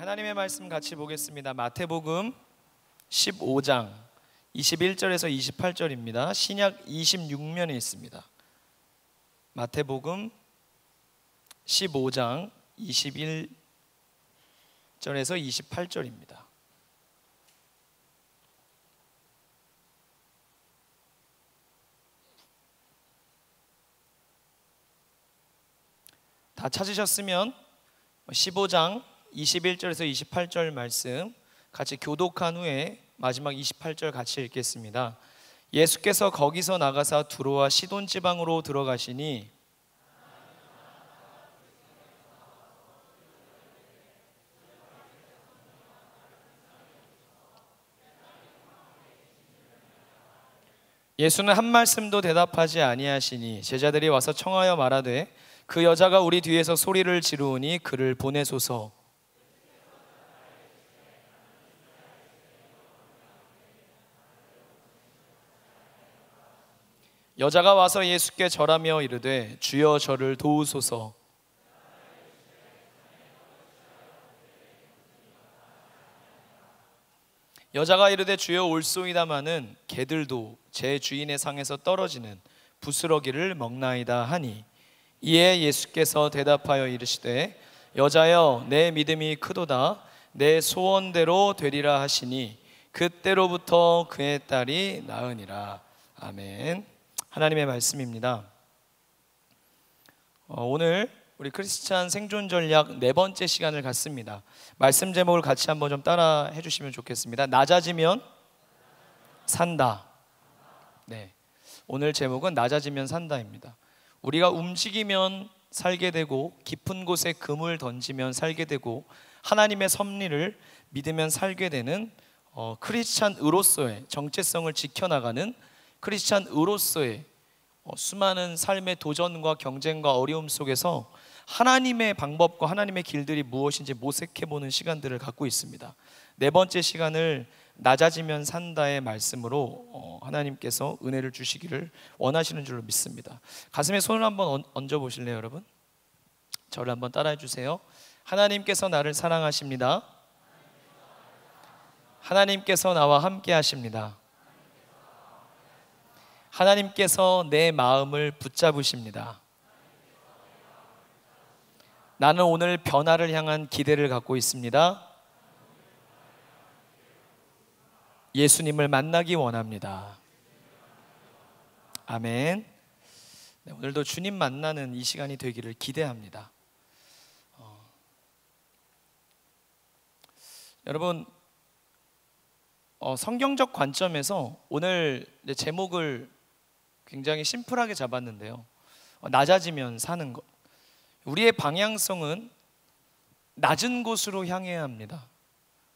하나님의 말씀 같이 보겠습니다. 마태복음 15장 21절에서 28절입니다. 신약 26면에 있습니다. 마태복음 15장 21절에서 28절입니다. 다 찾으셨으면 15장 21절에서 28절 말씀 같이 교독한 후에 마지막 28절 같이 읽겠습니다. 예수께서 거기서 나가사 두로와 시돈 지방으로 들어가시니 예수는 한 말씀도 대답하지 아니하시니 제자들이 와서 청하여 말하되 그 여자가 우리 뒤에서 소리를 지르오니 그를 보내소서. 여자가 와서 예수께 절하며 이르되 주여 저를 도우소서. 여자가 이르되 주여 올소이다마는 개들도 제 주인의 상에서 떨어지는 부스러기를 먹나이다 하니 이에 예수께서 대답하여 이르시되 여자여 내 믿음이 크도다 내 소원대로 되리라 하시니 그때로부터 그의 딸이 나으니라. 아멘. 하나님의 말씀입니다. 오늘 우리 크리스찬 생존 전략 네 번째 시간을 갖습니다. 말씀 제목을 같이 한번 좀 따라 해주시면 좋겠습니다. 낮아지면 산다. 네, 오늘 제목은 낮아지면 산다입니다. 우리가 움직이면 살게 되고 깊은 곳에 금을 던지면 살게 되고 하나님의 섭리를 믿으면 살게 되는 크리스찬으로서의 정체성을 지켜나가는 크리스찬으로서의 수많은 삶의 도전과 경쟁과 어려움 속에서 하나님의 방법과 하나님의 길들이 무엇인지 모색해보는 시간들을 갖고 있습니다. 네 번째 시간을 낮아지면 산다의 말씀으로 하나님께서 은혜를 주시기를 원하시는 줄로 믿습니다. 가슴에 손을 한번 얹어 보실래요, 여러분? 저를 한번 따라해 주세요. 하나님께서 나를 사랑하십니다. 하나님께서 나와 함께 하십니다. 하나님께서 내 마음을 붙잡으십니다. 나는 오늘 변화를 향한 기대를 갖고 있습니다. 예수님을 만나기 원합니다. 아멘. 네, 오늘도 주님 만나는 이 시간이 되기를 기대합니다. 여러분, 성경적 관점에서 오늘 제목을 굉장히 심플하게 잡았는데요. 낮아지면 사는 것. 우리의 방향성은 낮은 곳으로 향해야 합니다.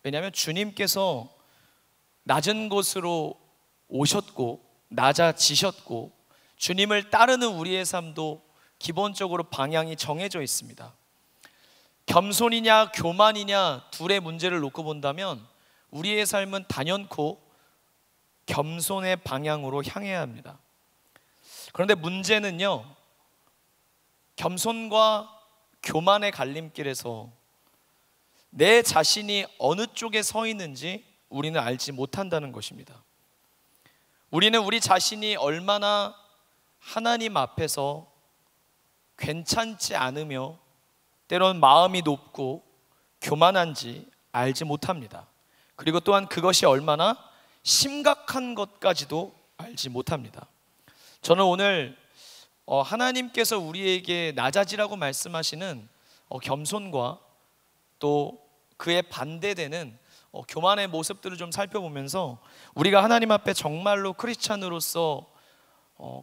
왜냐하면 주님께서 낮은 곳으로 오셨고 낮아지셨고 주님을 따르는 우리의 삶도 기본적으로 방향이 정해져 있습니다. 겸손이냐 교만이냐 둘의 문제를 놓고 본다면 우리의 삶은 단연코 겸손의 방향으로 향해야 합니다. 그런데 문제는요, 겸손과 교만의 갈림길에서 내 자신이 어느 쪽에 서 있는지 우리는 알지 못한다는 것입니다. 우리는 우리 자신이 얼마나 하나님 앞에서 괜찮지 않으며 때로는 마음이 높고 교만한지 알지 못합니다. 그리고 또한 그것이 얼마나 심각한 것까지도 알지 못합니다. 저는 오늘 하나님께서 우리에게 낮아지라고 말씀하시는 겸손과 또 그에 반대되는 교만의 모습들을 좀 살펴보면서 우리가 하나님 앞에 정말로 크리스찬으로서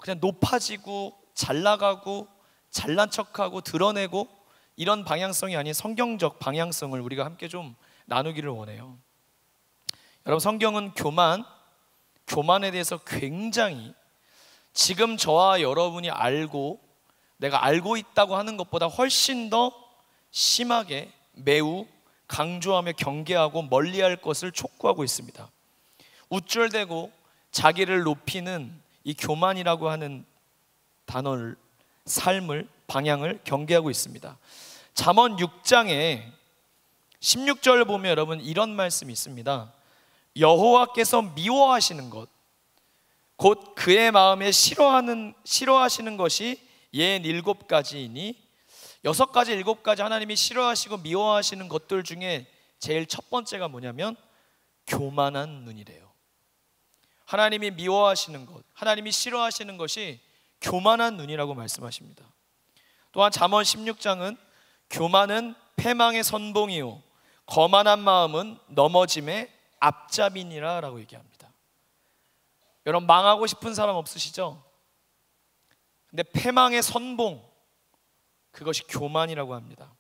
그냥 높아지고 잘 나가고 잘난 척하고 드러내고 이런 방향성이 아닌 성경적 방향성을 우리가 함께 좀 나누기를 원해요. 여러분, 성경은 교만에 대해서 굉장히 지금 저와 여러분이 내가 알고 있다고 하는 것보다 훨씬 더 심하게 매우 강조하며 경계하고 멀리할 것을 촉구하고 있습니다. 우쭐대고 자기를 높이는 이 교만이라고 하는 단어를, 삶을, 방향을 경계하고 있습니다. 잠언 6장에 16절 보면 여러분 이런 말씀이 있습니다. 여호와께서 미워하시는 것 곧 그의 마음에 싫어하시는 것이 옌 7가지이니 6가지 7가지 하나님이 싫어하시고 미워하시는 것들 중에 제일 첫 번째가 뭐냐면 교만한 눈이래요. 하나님이 미워하시는 것, 하나님이 싫어하시는 것이 교만한 눈이라고 말씀하십니다. 또한 잠언 16장은 교만은 패망의 선봉이요 거만한 마음은 넘어짐의 앞잡이니라 라고 얘기합니다. 여러분 망하고 싶은 사람 없으시죠? 근데 패망의 선봉, 그것이 교만이라고 합니다.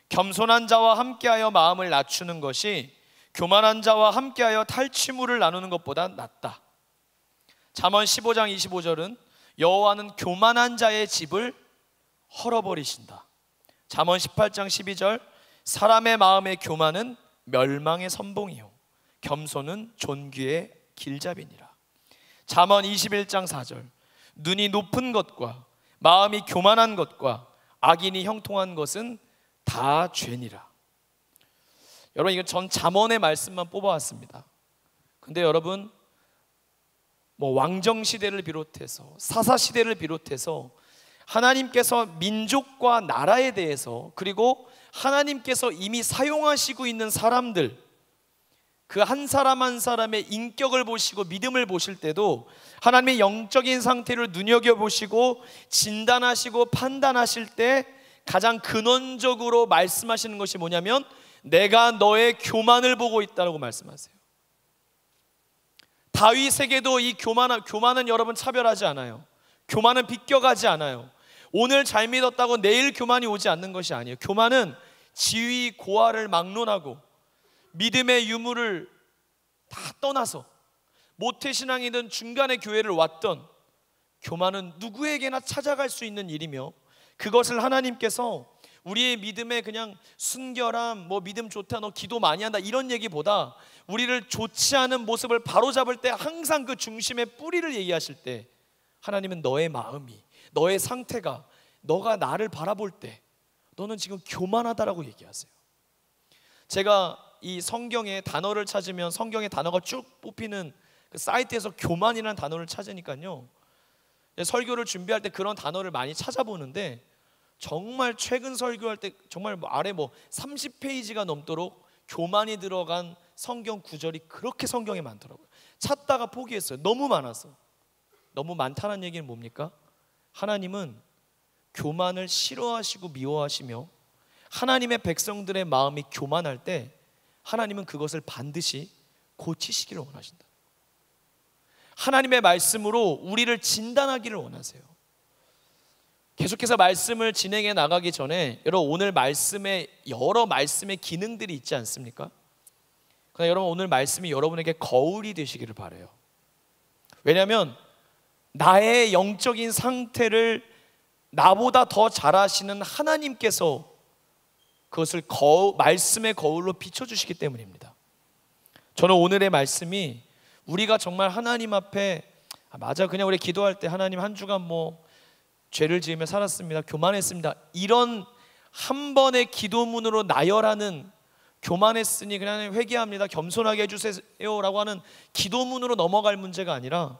겸손한 자와 함께하여 마음을 낮추는 것이 교만한 자와 함께하여 탈취물을 나누는 것보다 낫다. 잠언 15장 25절은 여호와는 교만한 자의 집을 헐어버리신다. 잠언 18장 12절 사람의 마음의 교만은 멸망의 선봉이요 겸손은 존귀의 길잡이니라. 잠언 21장 4절 눈이 높은 것과 마음이 교만한 것과 악인이 형통한 것은 다 죄니라. 여러분 이건 전 잠언의 말씀만 뽑아왔습니다. 근데 여러분 왕정 시대를 비롯해서 사사 시대를 비롯해서 하나님께서 민족과 나라에 대해서 그리고 하나님께서 이미 사용하시고 있는 사람들 그 한 사람 한 사람의 인격을 보시고 믿음을 보실 때도 하나님의 영적인 상태를 눈여겨보시고 진단하시고 판단하실 때 가장 근원적으로 말씀하시는 것이 뭐냐면 내가 너의 교만을 보고 있다고 말씀하세요. 다윗에게도 이 교만은 여러분 차별하지 않아요. 교만은 비껴가지 않아요. 오늘 잘 믿었다고 내일 교만이 오지 않는 것이 아니에요. 교만은 지위 고하를 막론하고 믿음의 유무를 다 떠나서 모태신앙이든 중간에 교회를 왔던 교만은 누구에게나 찾아갈 수 있는 일이며 그것을 하나님께서 우리의 믿음에 그냥 순결함, 믿음 좋다, 너 기도 많이 한다 이런 얘기보다 우리를 좋지 않은 모습을 바로잡을 때 항상 그 중심의 뿌리를 얘기하실 때 하나님은 너의 마음이, 너의 상태가, 너가 나를 바라볼 때 너는 지금 교만하다라고 얘기하세요. 제가 이 성경의 단어를 찾으면 성경의 단어가 쭉 뽑히는 그 사이트에서 교만이라는 단어를 찾으니까요 설교를 준비할 때 그런 단어를 많이 찾아보는데 정말 최근 설교할 때 정말 아래 30페이지가 넘도록 교만이 들어간 성경 구절이 그렇게 성경에 많더라고요. 찾다가 포기했어요. 너무 많아서. 너무 많다는 얘기는 뭡니까? 하나님은 교만을 싫어하시고 미워하시며 하나님의 백성들의 마음이 교만할 때 하나님은 그것을 반드시 고치시기를 원하신다. 하나님의 말씀으로 우리를 진단하기를 원하세요. 계속해서 말씀을 진행해 나가기 전에 여러분 오늘 말씀에 여러 말씀의 기능들이 있지 않습니까? 그러나 여러분 오늘 말씀이 여러분에게 거울이 되시기를 바라요. 왜냐하면 나의 영적인 상태를 나보다 더 잘 아시는 하나님께서 그것을 말씀의 거울로 비춰주시기 때문입니다. 저는 오늘의 말씀이 우리가 정말 하나님 앞에 맞아 그냥 우리 기도할 때 하나님 한 주간 죄를 지으며 살았습니다, 교만했습니다 이런 한 번의 기도문으로 나열하는 교만했으니 그냥 회개합니다, 겸손하게 해주세요 라고 하는 기도문으로 넘어갈 문제가 아니라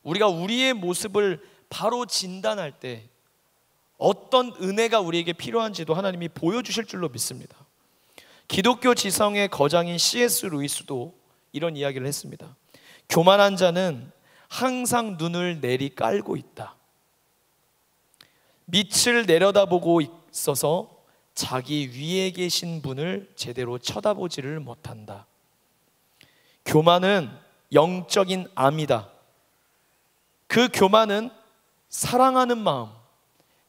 우리가 우리의 모습을 바로 진단할 때 어떤 은혜가 우리에게 필요한지도 하나님이 보여주실 줄로 믿습니다. 기독교 지성의 거장인 C.S. 루이스도 이런 이야기를 했습니다. 교만한 자는 항상 눈을 내리 깔고 있다. 밑을 내려다보고 있어서 자기 위에 계신 분을 제대로 쳐다보지를 못한다. 교만은 영적인 암이다. 그 교만은 사랑하는 마음,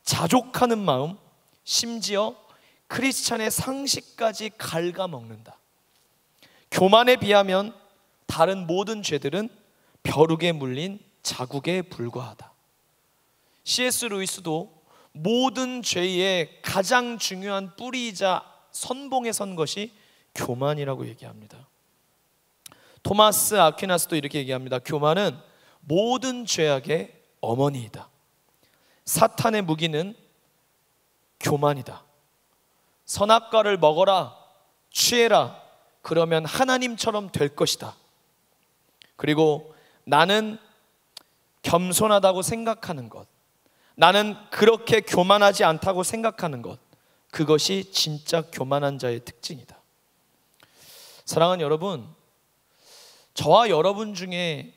자족하는 마음, 심지어 크리스찬의 상식까지 갉아먹는다. 교만에 비하면 다른 모든 죄들은 벼룩에 물린 자국에 불과하다. C.S. 루이스도 모든 죄의 가장 중요한 뿌리이자 선봉에 선 것이 교만이라고 얘기합니다. 토마스 아퀴나스도 이렇게 얘기합니다. 교만은 모든 죄악의 어머니이다. 사탄의 무기는 교만이다. 선악과를 먹어라 취해라. 그러면 하나님처럼 될 것이다. 그리고 나는 겸손하다고 생각하는 것, 나는 그렇게 교만하지 않다고 생각하는 것, 그것이 진짜 교만한 자의 특징이다. 사랑하는 여러분, 저와 여러분 중에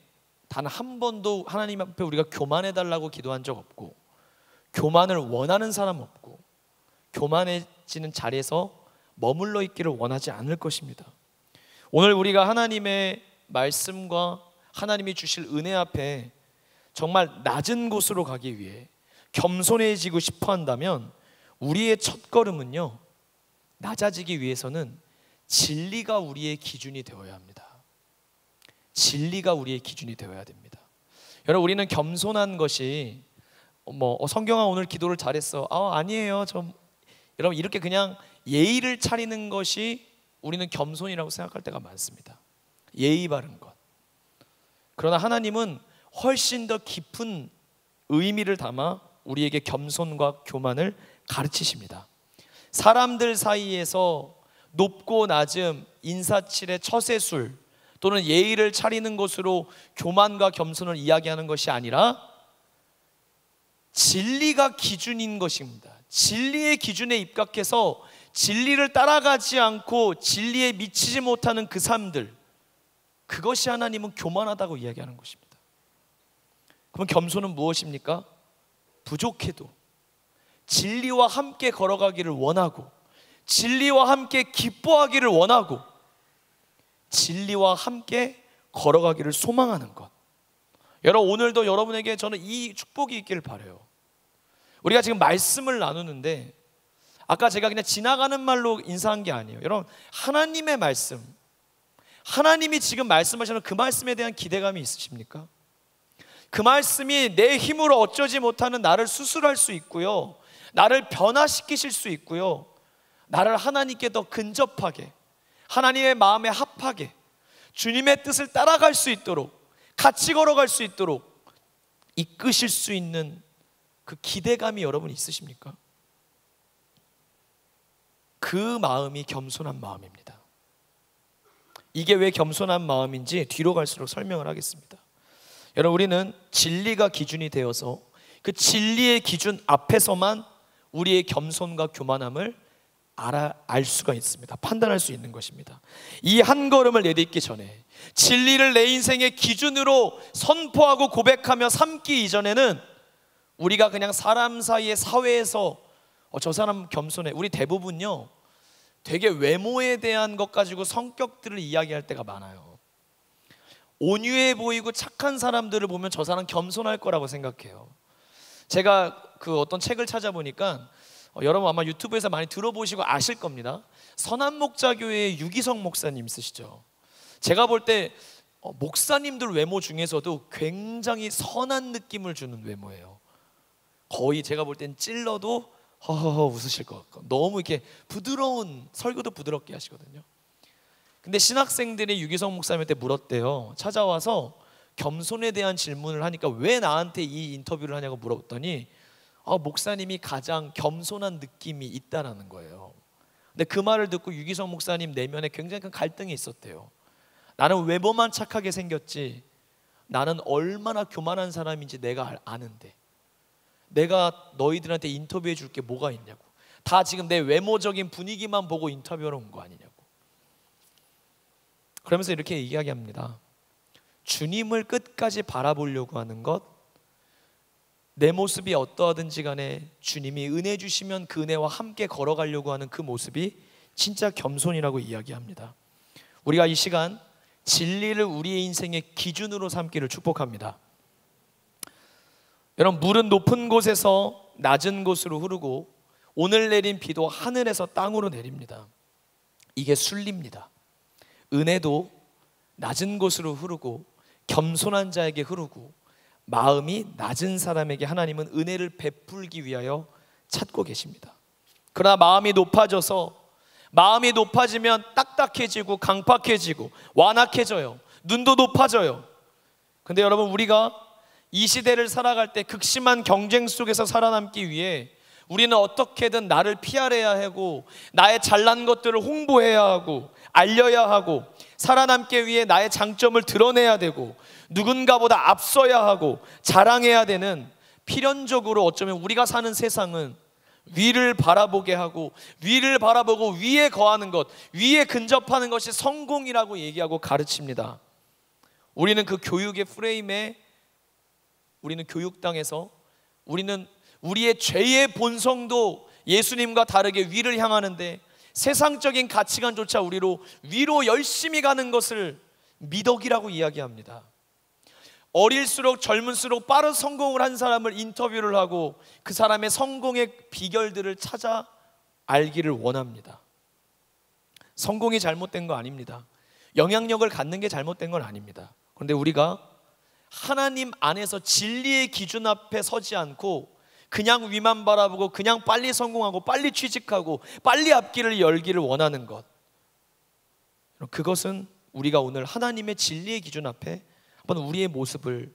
단 한 번도 하나님 앞에 우리가 교만해달라고 기도한 적 없고, 교만을 원하는 사람 없고, 교만해지는 자리에서 머물러 있기를 원하지 않을 것입니다. 오늘 우리가 하나님의 말씀과 하나님이 주실 은혜 앞에 정말 낮은 곳으로 가기 위해 겸손해지고 싶어 한다면, 우리의 첫 걸음은요, 낮아지기 위해서는 진리가 우리의 기준이 되어야 합니다. 진리가 우리의 기준이 되어야 됩니다. 여러분, 우리는 겸손한 것이 성경아 오늘 기도를 잘했어. 아니에요. 여러분, 이렇게 그냥 예의를 차리는 것이 우리는 겸손이라고 생각할 때가 많습니다. 예의 바른 것. 그러나 하나님은 훨씬 더 깊은 의미를 담아 우리에게 겸손과 교만을 가르치십니다. 사람들 사이에서 높고 낮음, 인사치레, 처세술 또는 예의를 차리는 것으로 교만과 겸손을 이야기하는 것이 아니라 진리가 기준인 것입니다. 진리의 기준에 입각해서 진리를 따라가지 않고 진리에 미치지 못하는 그 삶들, 그것이 하나님은 교만하다고 이야기하는 것입니다. 그럼 겸손은 무엇입니까? 부족해도 진리와 함께 걸어가기를 원하고, 진리와 함께 기뻐하기를 원하고, 진리와 함께 걸어가기를 소망하는 것. 여러분, 오늘도 여러분에게 저는 이 축복이 있기를 바라요. 우리가 지금 말씀을 나누는데 아까 제가 그냥 지나가는 말로 인사한 게 아니에요. 여러분, 하나님의 말씀, 하나님이 지금 말씀하시는 그 말씀에 대한 기대감이 있으십니까? 그 말씀이 내 힘으로 어쩌지 못하는 나를 수술할 수 있고요, 나를 변화시키실 수 있고요, 나를 하나님께 더 근접하게, 하나님의 마음에 합하게, 주님의 뜻을 따라갈 수 있도록, 같이 걸어갈 수 있도록 이끄실 수 있는 그 기대감이 여러분 있으십니까? 그 마음이 겸손한 마음입니다. 이게 왜 겸손한 마음인지 뒤로 갈수록 설명을 하겠습니다. 여러분, 우리는 진리가 기준이 되어서 그 진리의 기준 앞에서만 우리의 겸손과 교만함을 알 수가 있습니다. 판단할 수 있는 것입니다. 이 한 걸음을 내딛기 전에, 진리를 내 인생의 기준으로 선포하고 고백하며 삼기 이전에는 우리가 그냥 사람 사이의 사회에서 저 사람 겸손해, 우리 대부분요 되게 외모에 대한 것 가지고 성격들을 이야기할 때가 많아요. 온유해 보이고 착한 사람들을 보면 저 사람 겸손할 거라고 생각해요. 제가 그 어떤 책을 찾아보니까 여러분 아마 유튜브에서 많이 들어보시고 아실 겁니다. 선한목자교회의 유기성 목사님 있으시죠? 제가 볼 때 목사님들 외모 중에서도 굉장히 선한 느낌을 주는 외모예요. 거의 제가 볼 땐 찔러도 허허허 웃으실 것 같고, 너무 이렇게 부드러운, 설교도 부드럽게 하시거든요. 근데 신학생들이 유기성 목사님한테 물었대요. 찾아와서 겸손에 대한 질문을 하니까 왜 나한테 이 인터뷰를 하냐고 물어봤더니 목사님이 가장 겸손한 느낌이 있다라는 거예요. 근데 그 말을 듣고 유기성 목사님 내면에 굉장히 큰 갈등이 있었대요. 나는 외모만 착하게 생겼지 나는 얼마나 교만한 사람인지 내가 아는데 내가 너희들한테 인터뷰해 줄 게 뭐가 있냐고. 다 지금 내 외모적인 분위기만 보고 인터뷰하러 온 거 아니냐고. 그러면서 이렇게 이야기합니다. 주님을 끝까지 바라보려고 하는 것, 내 모습이 어떠하든지 간에 주님이 은혜 주시면 그 은혜와 함께 걸어가려고 하는 그 모습이 진짜 겸손이라고 이야기합니다. 우리가 이 시간 진리를 우리의 인생의 기준으로 삼기를 축복합니다. 여러분, 물은 높은 곳에서 낮은 곳으로 흐르고 오늘 내린 비도 하늘에서 땅으로 내립니다. 이게 순리입니다. 은혜도 낮은 곳으로 흐르고 겸손한 자에게 흐르고 마음이 낮은 사람에게 하나님은 은혜를 베풀기 위하여 찾고 계십니다. 그러나 마음이 높아지면 딱딱해지고 강팍해지고 완악해져요. 눈도 높아져요. 근데 여러분, 우리가 이 시대를 살아갈 때 극심한 경쟁 속에서 살아남기 위해 우리는 어떻게든 나를 PR해야 하고 나의 잘난 것들을 홍보해야 하고 알려야 하고 살아남기 위해 나의 장점을 드러내야 되고 누군가보다 앞서야 하고 자랑해야 되는, 필연적으로 어쩌면 우리가 사는 세상은 위를 바라보게 하고 위를 바라보고 위에 거하는 것, 위에 근접하는 것이 성공이라고 얘기하고 가르칩니다. 우리는 그 교육의 프레임에, 우리는 교육당에서 우리는 우리의 죄의 본성도 예수님과 다르게 위를 향하는데 세상적인 가치관조차 우리로 위로 열심히 가는 것을 미덕이라고 이야기합니다. 어릴수록 젊을수록 빠른 성공을 한 사람을 인터뷰를 하고 그 사람의 성공의 비결들을 찾아 알기를 원합니다. 성공이 잘못된 거 아닙니다. 영향력을 갖는 게 잘못된 건 아닙니다. 그런데 우리가 하나님 안에서 진리의 기준 앞에 서지 않고 그냥 위만 바라보고 그냥 빨리 성공하고 빨리 취직하고 빨리 앞길을 열기를 원하는 것, 그것은 우리가 오늘 하나님의 진리의 기준 앞에 한번 우리의 모습을,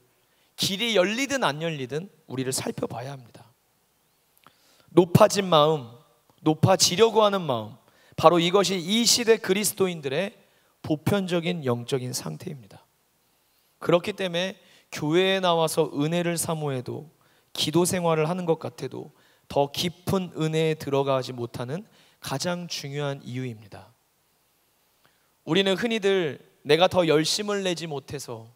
길이 열리든 안 열리든 우리를 살펴봐야 합니다. 높아진 마음, 높아지려고 하는 마음, 바로 이것이 이 시대 그리스도인들의 보편적인 영적인 상태입니다. 그렇기 때문에 교회에 나와서 은혜를 사모해도, 기도 생활을 하는 것 같아도 더 깊은 은혜에 들어가지 못하는 가장 중요한 이유입니다. 우리는 흔히들 내가 더 열심을 내지 못해서,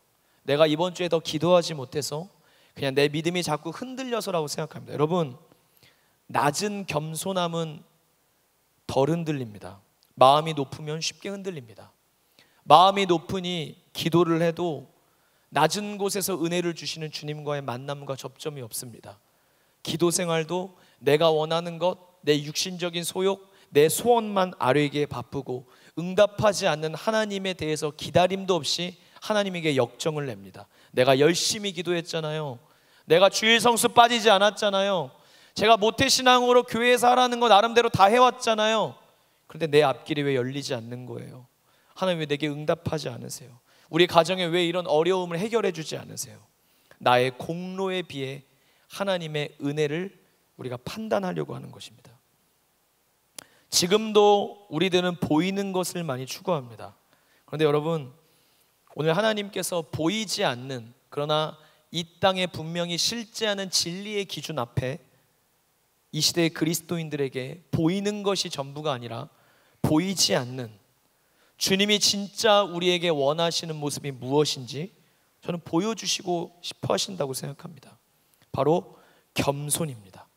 내가 이번 주에 더 기도하지 못해서 그냥 내 믿음이 자꾸 흔들려서라고 생각합니다. 여러분, 낮은 겸손함은 덜 흔들립니다. 마음이 높으면 쉽게 흔들립니다. 마음이 높으니 기도를 해도 낮은 곳에서 은혜를 주시는 주님과의 만남과 접점이 없습니다. 기도 생활도 내가 원하는 것, 내 육신적인 소욕, 내 소원만 아뢰기에 바쁘고 응답하지 않는 하나님에 대해서 기다림도 없이 하나님에게 역정을 냅니다. 내가 열심히 기도했잖아요. 내가 주일 성수 빠지지 않았잖아요. 제가 모태신앙으로 교회에서 하라는 거 나름대로 다 해왔잖아요. 그런데 내 앞길이 왜 열리지 않는 거예요? 하나님 왜 내게 응답하지 않으세요? 우리 가정에 왜 이런 어려움을 해결해 주지 않으세요? 나의 공로에 비해 하나님의 은혜를 우리가 판단하려고 하는 것입니다. 지금도 우리들은 보이는 것을 많이 추구합니다. 그런데 여러분, 오늘 하나님께서 보이지 않는, 그러나 이 땅에 분명히 실제하는 진리의 기준 앞에 이 시대의 그리스도인들에게 보이는 것이 전부가 아니라 보이지 않는, 주님이 진짜 우리에게 원하시는 모습이 무엇인지 저는 보여주시고 싶어 하신다고 생각합니다. 바로 겸손입니다.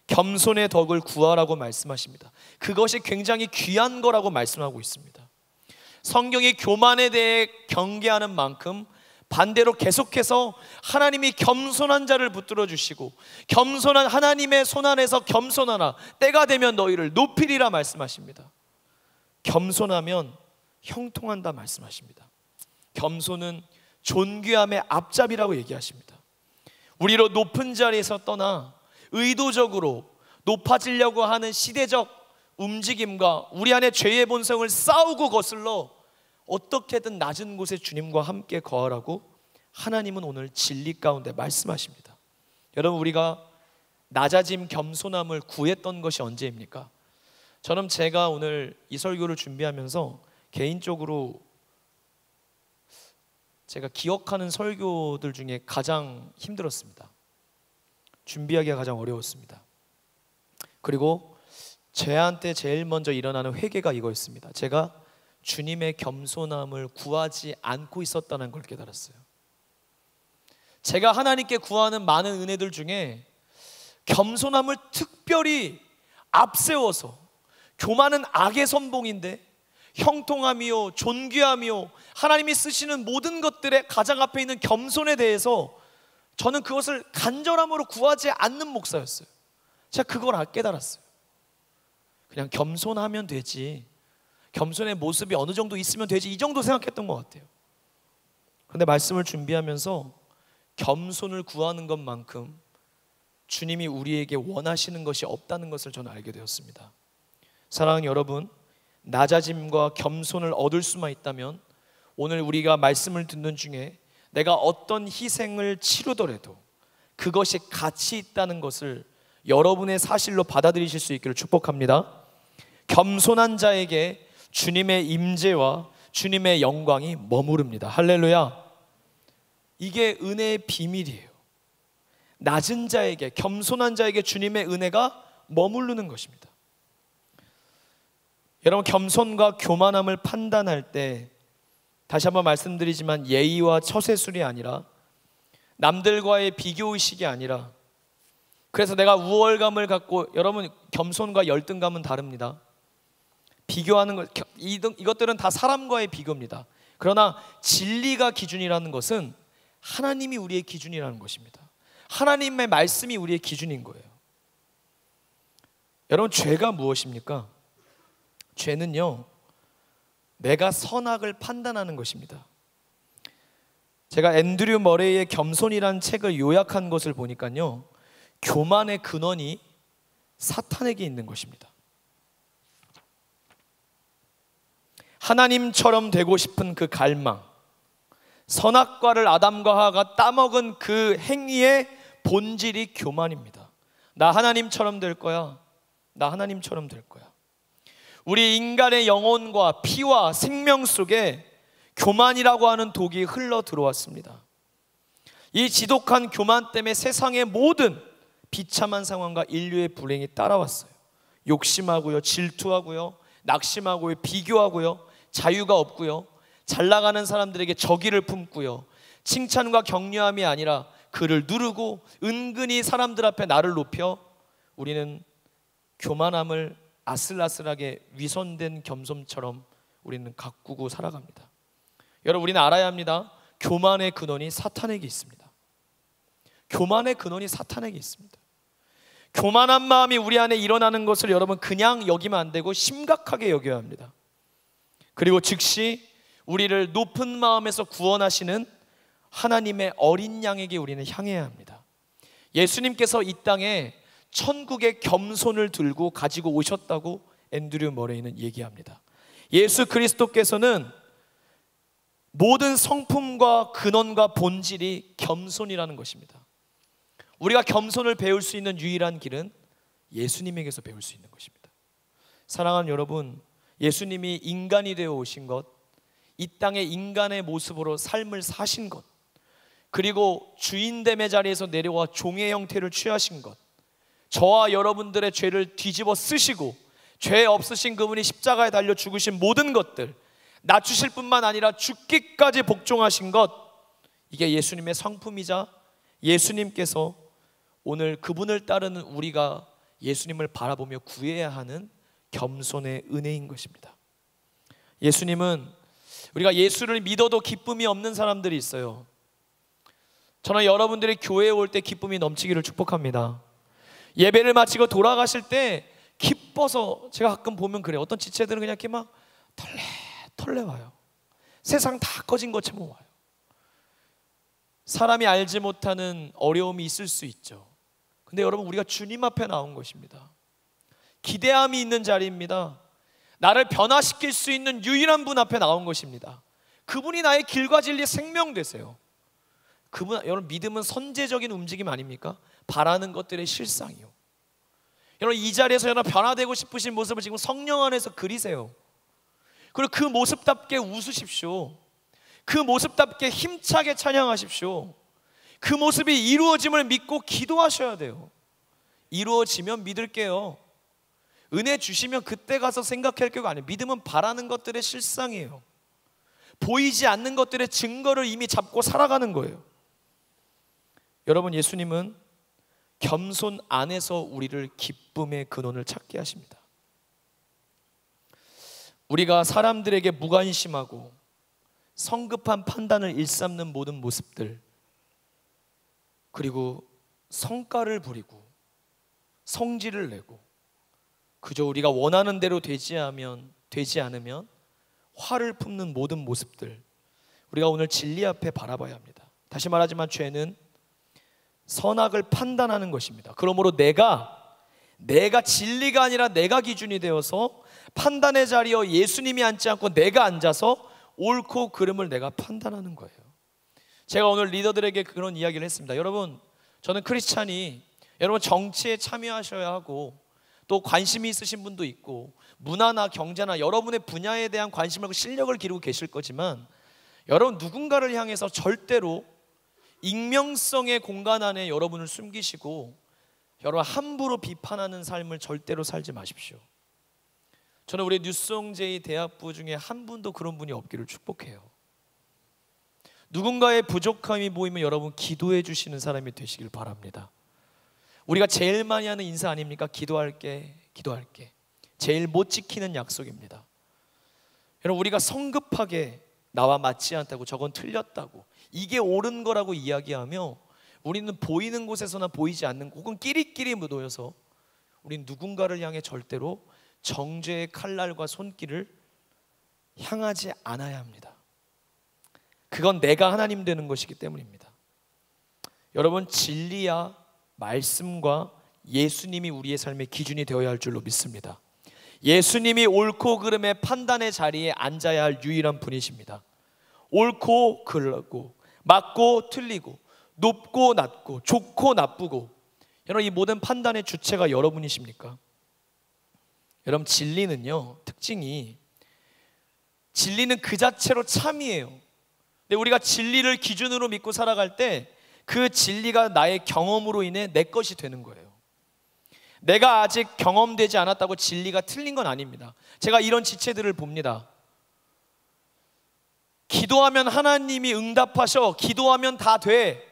겸손의 덕을 구하라고 말씀하십니다. 그것이 굉장히 귀한 거라고 말씀하고 있습니다. 성경이 교만에 대해 경계하는 만큼 반대로 계속해서 하나님이 겸손한 자를 붙들어 주시고 겸손한 하나님의 손 안에서 겸손하라, 때가 되면 너희를 높이리라 말씀하십니다. 겸손하면 형통한다 말씀하십니다. 겸손은 존귀함의 앞잡이라고 얘기하십니다. 우리로 높은 자리에서 떠나 의도적으로 높아지려고 하는 시대적 움직임과 우리 안에 죄의 본성을 싸우고 거슬러 어떻게든 낮은 곳에 주님과 함께 거하라고 하나님은 오늘 진리 가운데 말씀하십니다. 여러분, 우리가 낮아짐, 겸손함을 구했던 것이 언제입니까? 저는 제가 오늘 이 설교를 준비하면서 개인적으로 제가 기억하는 설교들 중에 가장 힘들었습니다. 준비하기가 가장 어려웠습니다. 그리고 저한테 제일 먼저 일어나는 회개가 이거였습니다. 제가 주님의 겸손함을 구하지 않고 있었다는 걸 깨달았어요. 제가 하나님께 구하는 많은 은혜들 중에 겸손함을 특별히 앞세워서, 교만은 악의 선봉인데 형통함이요 존귀함이요 하나님이 쓰시는 모든 것들의 가장 앞에 있는 겸손에 대해서 저는 그것을 간절함으로 구하지 않는 목사였어요. 제가 그걸 깨달았어요. 그냥 겸손하면 되지, 겸손의 모습이 어느 정도 있으면 되지, 이 정도 생각했던 것 같아요. 그런데 말씀을 준비하면서 겸손을 구하는 것만큼 주님이 우리에게 원하시는 것이 없다는 것을 저는 알게 되었습니다. 사랑하는 여러분, 낮아짐과 겸손을 얻을 수만 있다면 오늘 우리가 말씀을 듣는 중에 내가 어떤 희생을 치르더라도 그것이 가치 있다는 것을 여러분의 사실로 받아들이실 수 있기를 축복합니다. 겸손한 자에게 주님의 임재와 주님의 영광이 머무릅니다. 할렐루야. 이게 은혜의 비밀이에요. 낮은 자에게, 겸손한 자에게 주님의 은혜가 머무르는 것입니다. 여러분, 겸손과 교만함을 판단할 때 다시 한번 말씀드리지만 예의와 처세술이 아니라 남들과의 비교의식이 아니라, 그래서 내가 우월감을 갖고, 여러분 겸손과 열등감은 다릅니다. 비교하는 것, 이것들은 다 사람과의 비교입니다. 그러나 진리가 기준이라는 것은 하나님이 우리의 기준이라는 것입니다. 하나님의 말씀이 우리의 기준인 거예요. 여러분, 죄가 무엇입니까? 죄는요, 내가 선악을 판단하는 것입니다. 제가 앤드류 머레이의 겸손이라는 책을 요약한 것을 보니까요, 교만의 근원이 사탄에게 있는 것입니다. 하나님처럼 되고 싶은 그 갈망, 선악과를 아담과 하와가 따먹은 그 행위의 본질이 교만입니다. 나 하나님처럼 될 거야. 나 하나님처럼 될 거야. 우리 인간의 영혼과 피와 생명 속에 교만이라고 하는 독이 흘러 들어왔습니다. 이 지독한 교만 때문에 세상의 모든 비참한 상황과 인류의 불행이 따라왔어요. 욕심하고요, 질투하고요, 낙심하고요, 비교하고요, 자유가 없고요, 잘 나가는 사람들에게 적의를 품고요, 칭찬과 격려함이 아니라 그를 누르고 은근히 사람들 앞에 나를 높여 우리는 교만함을 아슬아슬하게 위선된 겸손처럼 우리는 가꾸고 살아갑니다. 여러분, 우리는 알아야 합니다. 교만의 근원이 사탄에게 있습니다. 교만의 근원이 사탄에게 있습니다. 교만한 마음이 우리 안에 일어나는 것을 여러분 그냥 여기면 안 되고 심각하게 여겨야 합니다. 그리고 즉시 우리를 높은 마음에서 구원하시는 하나님의 어린 양에게 우리는 향해야 합니다. 예수님께서 이 땅에 천국의 겸손을 들고 가지고 오셨다고 앤드류 머레이는 얘기합니다. 예수 그리스도께서는 모든 성품과 근원과 본질이 겸손이라는 것입니다. 우리가 겸손을 배울 수 있는 유일한 길은 예수님에게서 배울 수 있는 것입니다. 사랑하는 여러분, 예수님이 인간이 되어 오신 것, 이 땅의 인간의 모습으로 삶을 사신 것, 그리고 주인됨의 자리에서 내려와 종의 형태를 취하신 것, 저와 여러분들의 죄를 뒤집어 쓰시고 죄 없으신 그분이 십자가에 달려 죽으신 모든 것들, 낮추실 뿐만 아니라 죽기까지 복종하신 것, 이게 예수님의 성품이자 예수님께서 오늘 그분을 따르는 우리가 예수님을 바라보며 구해야 하는 겸손의 은혜인 것입니다. 예수님은, 우리가 예수를 믿어도 기쁨이 없는 사람들이 있어요. 저는 여러분들이 교회에 올 때 기쁨이 넘치기를 축복합니다. 예배를 마치고 돌아가실 때 기뻐서, 제가 가끔 보면 그래요. 어떤 지체들은 그냥 이렇게 막 털레 와요. 세상 다 꺼진 것처럼 와요. 사람이 알지 못하는 어려움이 있을 수 있죠. 근데 여러분, 우리가 주님 앞에 나온 것입니다. 기대함이 있는 자리입니다. 나를 변화시킬 수 있는 유일한 분 앞에 나온 것입니다. 그분이 나의 길과 진리 생명 되세요. 그분, 여러분, 믿음은 선제적인 움직임 아닙니까? 바라는 것들의 실상이요. 여러분, 이 자리에서 여러분 변화되고 싶으신 모습을 지금 성령 안에서 그리세요. 그리고 그 모습답게 웃으십시오. 그 모습답게 힘차게 찬양하십시오. 그 모습이 이루어짐을 믿고 기도하셔야 돼요. 이루어지면 믿을게요. 은혜 주시면 그때 가서 생각할 게 아니에요. 믿음은 바라는 것들의 실상이에요. 보이지 않는 것들의 증거를 이미 잡고 살아가는 거예요. 여러분, 예수님은 겸손 안에서 우리를 기쁨의 근원을 찾게 하십니다. 우리가 사람들에게 무관심하고 성급한 판단을 일삼는 모든 모습들, 그리고 성과를 부리고 성질을 내고 그저 우리가 원하는 대로 되지 않으면 화를 품는 모든 모습들, 우리가 오늘 진리 앞에 바라봐야 합니다. 다시 말하지만 죄는 선악을 판단하는 것입니다. 그러므로 내가 진리가 아니라 내가 기준이 되어서 판단의 자리에 예수님이 앉지 않고 내가 앉아서 옳고 그름을 내가 판단하는 거예요. 제가 오늘 리더들에게 그런 이야기를 했습니다. 여러분, 저는 크리스찬이 여러분 정치에 참여하셔야 하고 또 관심이 있으신 분도 있고 문화나 경제나 여러분의 분야에 대한 관심을 하고 실력을 기르고 계실 거지만 여러분 누군가를 향해서 절대로 익명성의 공간 안에 여러분을 숨기시고 여러분 함부로 비판하는 삶을 절대로 살지 마십시오. 저는 우리 뉴송제이 대학부 중에 한 분도 그런 분이 없기를 축복해요. 누군가의 부족함이 보이면 여러분 기도해 주시는 사람이 되시길 바랍니다. 우리가 제일 많이 하는 인사 아닙니까? 기도할게, 기도할게. 제일 못 지키는 약속입니다. 여러분 우리가 성급하게 나와 맞지 않다고, 저건 틀렸다고, 이게 옳은 거라고 이야기하며 우리는 보이는 곳에서나 보이지 않는 곳, 혹은 끼리끼리 모여서 우리는 누군가를 향해 절대로 정죄의 칼날과 손길을 향하지 않아야 합니다. 그건 내가 하나님 되는 것이기 때문입니다. 여러분 진리야 말씀과 예수님이 우리의 삶의 기준이 되어야 할 줄로 믿습니다. 예수님이 옳고 그름의 판단의 자리에 앉아야 할 유일한 분이십니다. 옳고 그르고 맞고 틀리고 높고 낮고 좋고 나쁘고, 여러분 이 모든 판단의 주체가 여러분이십니까? 여러분 진리는요, 특징이 진리는 그 자체로 참이에요. 근데 우리가 진리를 기준으로 믿고 살아갈 때 그 진리가 나의 경험으로 인해 내 것이 되는 거예요. 내가 아직 경험되지 않았다고 진리가 틀린 건 아닙니다. 제가 이런 지체들을 봅니다. 기도하면 하나님이 응답하셔. 기도하면 다 돼.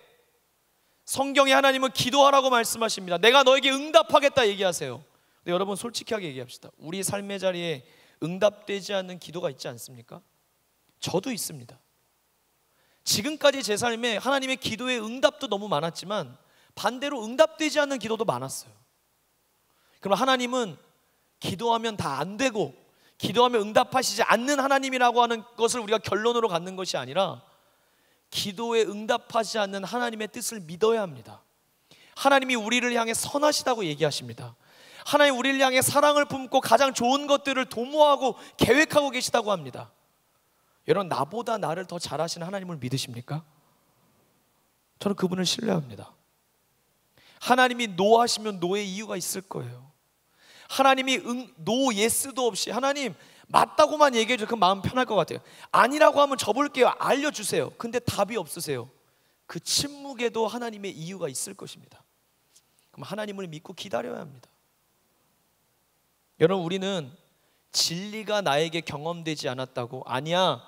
성경에 하나님은 기도하라고 말씀하십니다. 내가 너에게 응답하겠다 얘기하세요. 근데 여러분 솔직하게 얘기합시다. 우리 삶의 자리에 응답되지 않는 기도가 있지 않습니까? 저도 있습니다. 지금까지 제 삶에 하나님의 기도의 응답도 너무 많았지만 반대로 응답되지 않는 기도도 많았어요. 그럼 하나님은 기도하면 다 안 되고 기도하면 응답하시지 않는 하나님이라고 하는 것을 우리가 결론으로 갖는 것이 아니라 기도에 응답하지 않는 하나님의 뜻을 믿어야 합니다. 하나님이 우리를 향해 선하시다고 얘기하십니다. 하나님 우리를 향해 사랑을 품고 가장 좋은 것들을 도모하고 계획하고 계시다고 합니다. 여러분 나보다 나를 더 잘하시는 하나님을 믿으십니까? 저는 그분을 신뢰합니다. 하나님이 노하시면 노의 이유가 있을 거예요. 하나님이 노 예스도 없이 하나님 맞다고만 얘기해 주세요. 그럼 마음 편할 것 같아요. 아니라고 하면 접을게요. 알려주세요. 근데 답이 없으세요. 그 침묵에도 하나님의 이유가 있을 것입니다. 그럼 하나님을 믿고 기다려야 합니다. 여러분 우리는 진리가 나에게 경험되지 않았다고, 아니야,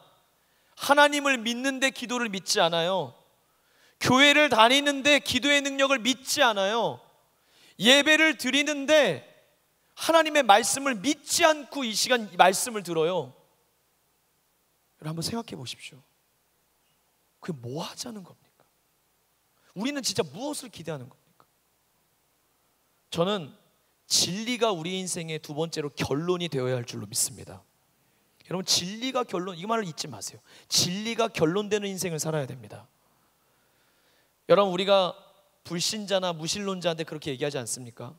하나님을 믿는데 기도를 믿지 않아요. 교회를 다니는데 기도의 능력을 믿지 않아요. 예배를 드리는데 하나님의 말씀을 믿지 않고 이 시간 이 말씀을 들어요. 여러분 한번 생각해 보십시오. 그게 뭐 하자는 겁니까? 우리는 진짜 무엇을 기대하는 겁니까? 저는 진리가 우리 인생의 두 번째로 결론이 되어야 할 줄로 믿습니다. 여러분 진리가 결론, 이 말을 잊지 마세요. 진리가 결론되는 인생을 살아야 됩니다. 여러분 우리가 불신자나 무신론자한테 그렇게 얘기하지 않습니까?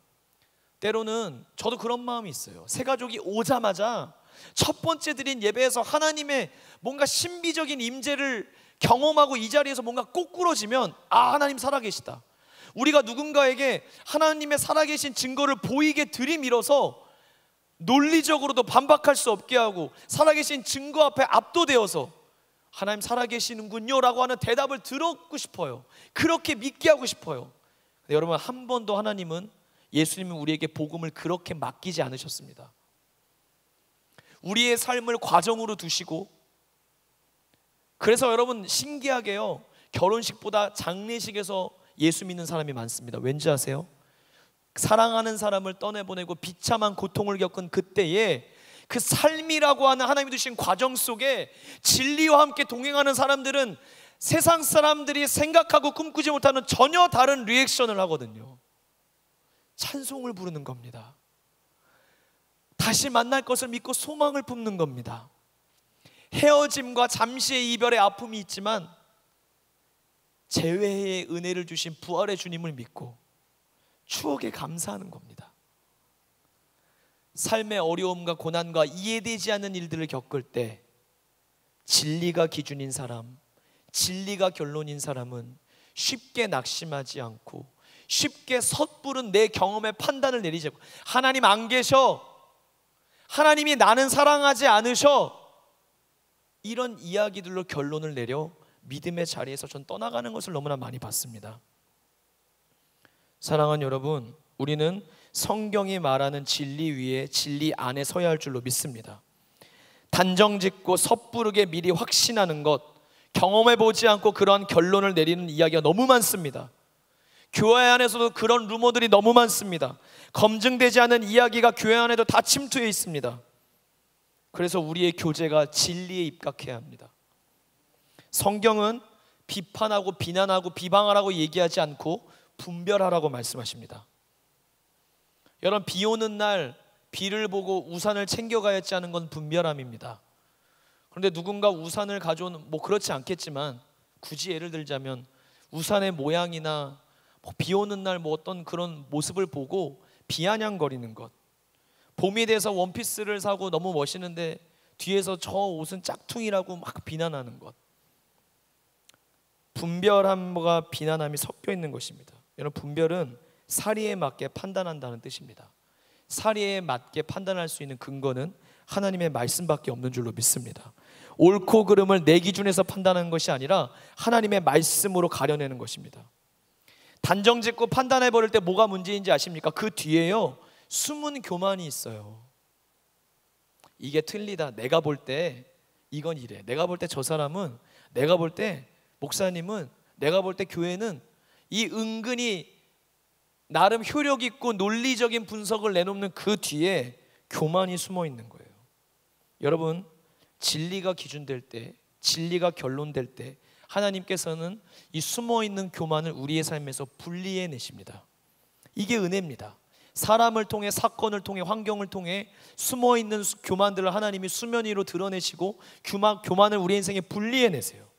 때로는 저도 그런 마음이 있어요. 새 가족이 오자마자 첫 번째 드린 예배에서 하나님의 뭔가 신비적인 임재를 경험하고 이 자리에서 뭔가 꼬꾸러지면 아 하나님 살아계시다. 우리가 누군가에게 하나님의 살아계신 증거를 보이게 들이밀어서 논리적으로도 반박할 수 없게 하고 살아계신 증거 앞에 압도되어서 하나님 살아계시는군요 라고 하는 대답을 들었고 싶어요. 그렇게 믿게 하고 싶어요. 근데 여러분 한 번도 하나님은, 예수님은 우리에게 복음을 그렇게 맡기지 않으셨습니다. 우리의 삶을 과정으로 두시고, 그래서 여러분 신기하게요, 결혼식보다 장례식에서 예수 믿는 사람이 많습니다. 왠지 아세요? 사랑하는 사람을 떠내보내고 비참한 고통을 겪은 그때에 그 삶이라고 하는 하나님이 주신 과정 속에 진리와 함께 동행하는 사람들은 세상 사람들이 생각하고 꿈꾸지 못하는 전혀 다른 리액션을 하거든요. 찬송을 부르는 겁니다. 다시 만날 것을 믿고 소망을 품는 겁니다. 헤어짐과 잠시의 이별의 아픔이 있지만 재회의 은혜를 주신 부활의 주님을 믿고 추억에 감사하는 겁니다. 삶의 어려움과 고난과 이해되지 않는 일들을 겪을 때 진리가 기준인 사람, 진리가 결론인 사람은 쉽게 낙심하지 않고 쉽게 섣부른 내 경험에 판단을 내리지 않고, 하나님 안 계셔, 하나님이 나는 사랑하지 않으셔, 이런 이야기들로 결론을 내려 믿음의 자리에서 전 떠나가는 것을 너무나 많이 봤습니다. 사랑하는 여러분, 우리는 성경이 말하는 진리 위에 진리 안에 서야 할 줄로 믿습니다. 단정짓고 섣부르게 미리 확신하는 것, 경험해보지 않고 그러한 결론을 내리는 이야기가 너무 많습니다. 교회 안에서도 그런 루머들이 너무 많습니다. 검증되지 않은 이야기가 교회 안에도 다 침투해 있습니다. 그래서 우리의 교제가 진리에 입각해야 합니다. 성경은 비판하고 비난하고 비방하라고 얘기하지 않고 분별하라고 말씀하십니다. 여러분, 비 오는 날 비를 보고 우산을 챙겨가야 했지 하는 건 분별함입니다. 그런데 누군가 우산을 가져오는, 그렇지 않겠지만 굳이 예를 들자면 우산의 모양이나 비 오는 날 어떤 그런 모습을 보고 비아냥거리는 것, 봄이 돼서 원피스를 사고 너무 멋있는데 뒤에서 저 옷은 짝퉁이라고 막 비난하는 것, 분별함과 비난함이 섞여 있는 것입니다. 여러분, 분별은 사리에 맞게 판단한다는 뜻입니다. 사리에 맞게 판단할 수 있는 근거는 하나님의 말씀밖에 없는 줄로 믿습니다. 옳고 그름을 내 기준에서 판단하는 것이 아니라 하나님의 말씀으로 가려내는 것입니다. 단정짓고 판단해버릴 때 뭐가 문제인지 아십니까? 그 뒤에요, 숨은 교만이 있어요. 이게 틀리다, 내가 볼 때 이건 이래, 내가 볼 때 저 사람은, 내가 볼 때 목사님은, 내가 볼 때 교회는, 이 은근히 나름 효력 있고 논리적인 분석을 내놓는 그 뒤에 교만이 숨어 있는 거예요. 여러분, 진리가 기준될 때, 진리가 결론될 때 하나님께서는 이 숨어있는 교만을 우리의 삶에서 분리해내십니다. 이게 은혜입니다. 사람을 통해, 사건을 통해, 환경을 통해 숨어있는 교만들을 하나님이 수면 위로 드러내시고 교만을 우리 인생에 분리해내세요.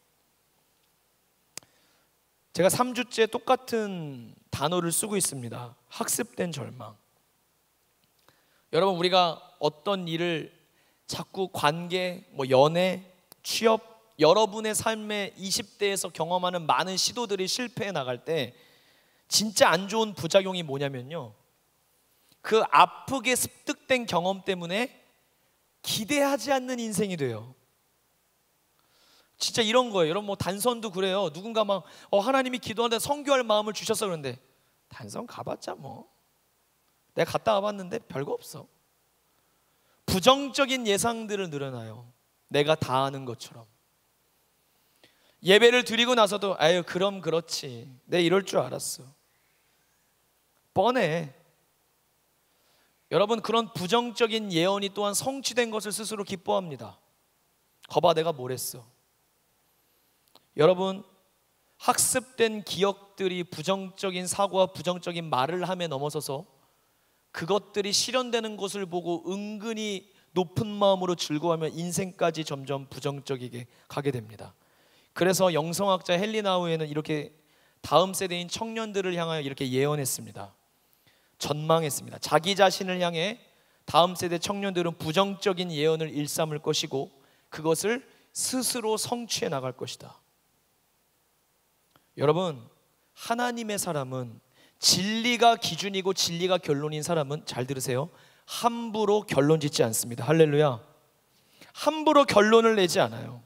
제가 3주째 똑같은 단어를 쓰고 있습니다. 학습된 절망. 여러분, 우리가 어떤 일을 자꾸 관계, 연애, 취업, 여러분의 삶의 20대에서 경험하는 많은 시도들이 실패해 나갈 때 진짜 안 좋은 부작용이 뭐냐면요, 그 아프게 습득된 경험 때문에 기대하지 않는 인생이 돼요. 진짜 이런 거예요. 여러분, 단선도 그래요. 누군가 하나님이 기도하는데 선교할 마음을 주셔서 그런데 단선 가봤자 내가 갔다 와봤는데 별거 없어. 부정적인 예상들을 늘어나요. 내가 다 아는 것처럼. 예배를 드리고 나서도 그럼 그렇지, 내 이럴 줄 알았어. 뻔해. 여러분, 그런 부정적인 예언이 또한 성취된 것을 스스로 기뻐합니다. 거봐, 내가 뭘 했어. 여러분, 학습된 기억들이 부정적인 사고와 부정적인 말을 함에 넘어서서 그것들이 실현되는 것을 보고 은근히 높은 마음으로 즐거워하며 인생까지 점점 부정적이게 가게 됩니다. 그래서 영성학자 헨리 나우에는 이렇게 다음 세대인 청년들을 향하여 이렇게 예언했습니다. 전망했습니다. 자기 자신을 향해 다음 세대 청년들은 부정적인 예언을 일삼을 것이고 그것을 스스로 성취해 나갈 것이다. 여러분, 하나님의 사람은, 진리가 기준이고 진리가 결론인 사람은, 잘 들으세요, 함부로 결론 짓지 않습니다. 할렐루야. 함부로 결론을 내지 않아요.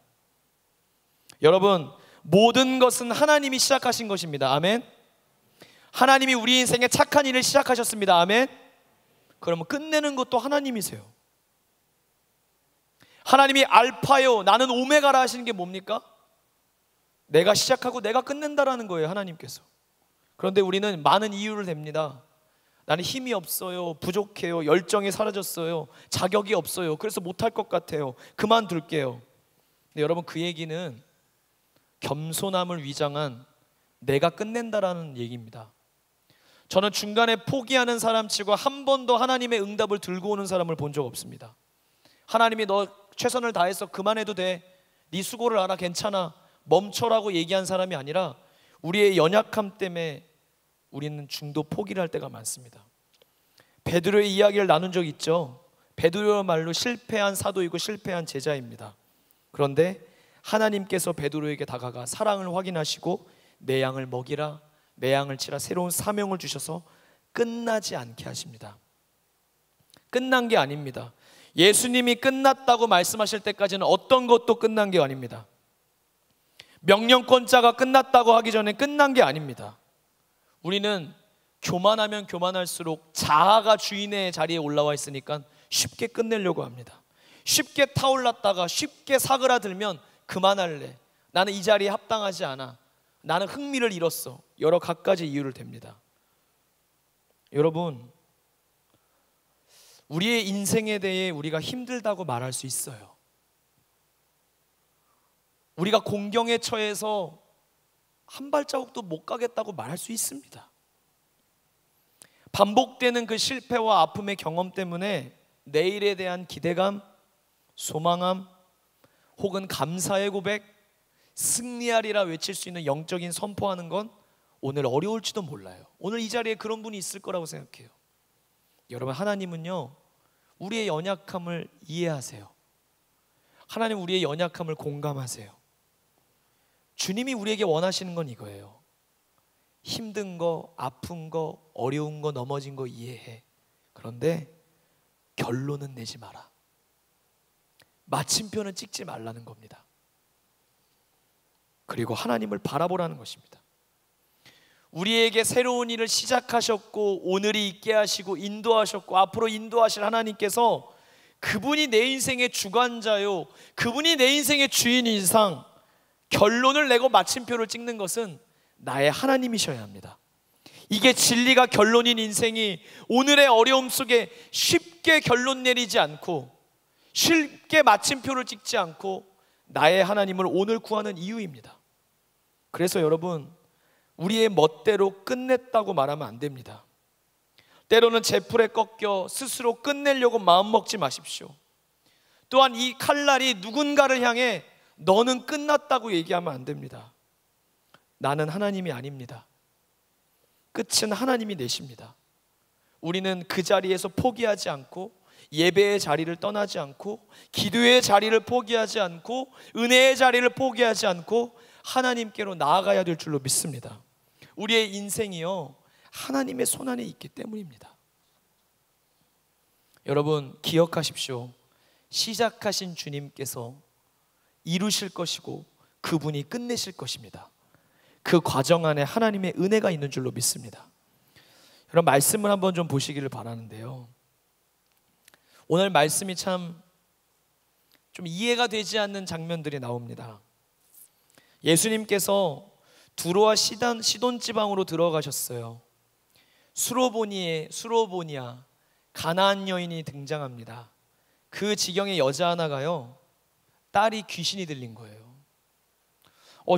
여러분, 모든 것은 하나님이 시작하신 것입니다. 아멘. 하나님이 우리 인생에 착한 일을 시작하셨습니다. 아멘. 그러면 끝내는 것도 하나님이세요. 하나님이 알파요, 나는 오메가라 하시는 게 뭡니까? 내가 시작하고 내가 끝낸다라는 거예요, 하나님께서. 그런데 우리는 많은 이유를 댑니다. 나는 힘이 없어요, 부족해요, 열정이 사라졌어요, 자격이 없어요, 그래서 못할 것 같아요, 그만둘게요. 근데 여러분, 그 얘기는 겸손함을 위장한 내가 끝낸다라는 얘기입니다. 저는 중간에 포기하는 사람 치고 한 번도 하나님의 응답을 들고 오는 사람을 본 적 없습니다. 하나님이 너 최선을 다해서 그만해도 돼, 네 수고를 알아, 괜찮아, 멈춰라고 얘기한 사람이 아니라 우리의 연약함 때문에 우리는 중도 포기를 할 때가 많습니다. 베드로의 이야기를 나눈 적 있죠. 베드로야말로 실패한 사도이고 실패한 제자입니다. 그런데 하나님께서 베드로에게 다가가 사랑을 확인하시고 내 양을 먹이라, 내 양을 치라 새로운 사명을 주셔서 끝나지 않게 하십니다. 끝난 게 아닙니다. 예수님이 끝났다고 말씀하실 때까지는 어떤 것도 끝난 게 아닙니다. 명령권자가 끝났다고 하기 전에 끝난 게 아닙니다. 우리는 교만하면 교만할수록 자아가 주인의 자리에 올라와 있으니까 쉽게 끝내려고 합니다. 쉽게 타올랐다가 쉽게 사그라들면 그만할래, 나는 이 자리에 합당하지 않아, 나는 흥미를 잃었어, 여러 갖가지 이유를 댑니다. 여러분, 우리의 인생에 대해 우리가 힘들다고 말할 수 있어요. 우리가 공경에 처해서 한 발자국도 못 가겠다고 말할 수 있습니다. 반복되는 그 실패와 아픔의 경험 때문에 내일에 대한 기대감, 소망함, 혹은 감사의 고백, 승리하리라 외칠 수 있는 영적인 선포하는 건 오늘 어려울지도 몰라요. 오늘 이 자리에 그런 분이 있을 거라고 생각해요. 여러분, 하나님은요, 우리의 연약함을 이해하세요. 하나님 우리의 연약함을 공감하세요. 주님이 우리에게 원하시는 건 이거예요. 힘든 거, 아픈 거, 어려운 거, 넘어진 거 이해해. 그런데 결론은 내지 마라. 마침표는 찍지 말라는 겁니다. 그리고 하나님을 바라보라는 것입니다. 우리에게 새로운 일을 시작하셨고 오늘이 있게 하시고 인도하셨고 앞으로 인도하실 하나님께서 그분이 내 인생의 주관자요, 그분이 내 인생의 주인인 이상 결론을 내고 마침표를 찍는 것은 나의 하나님이셔야 합니다. 이게 진리가 결론인 인생이 오늘의 어려움 속에 쉽게 결론 내리지 않고 쉽게 마침표를 찍지 않고 나의 하나님을 오늘 구하는 이유입니다. 그래서 여러분, 우리의 멋대로 끝냈다고 말하면 안 됩니다. 때로는 제풀에 꺾여 스스로 끝내려고 마음먹지 마십시오. 또한 이 칼날이 누군가를 향해 너는 끝났다고 얘기하면 안 됩니다. 나는 하나님이 아닙니다. 끝은 하나님이 내십니다. 우리는 그 자리에서 포기하지 않고, 예배의 자리를 떠나지 않고, 기도의 자리를 포기하지 않고, 은혜의 자리를 포기하지 않고 하나님께로 나아가야 될 줄로 믿습니다. 우리의 인생이요, 하나님의 손안에 있기 때문입니다. 여러분, 기억하십시오. 시작하신 주님께서 이루실 것이고 그분이 끝내실 것입니다. 그 과정 안에 하나님의 은혜가 있는 줄로 믿습니다. 여러분, 말씀을 한번 좀 보시기를 바라는데요, 오늘 말씀이 참 좀 이해가 되지 않는 장면들이 나옵니다. 예수님께서 두로와 시돈 지방으로 들어가셨어요. 수로보니아 가나안 여인이 등장합니다. 그 지경의 여자 하나가요, 딸이 귀신이 들린 거예요.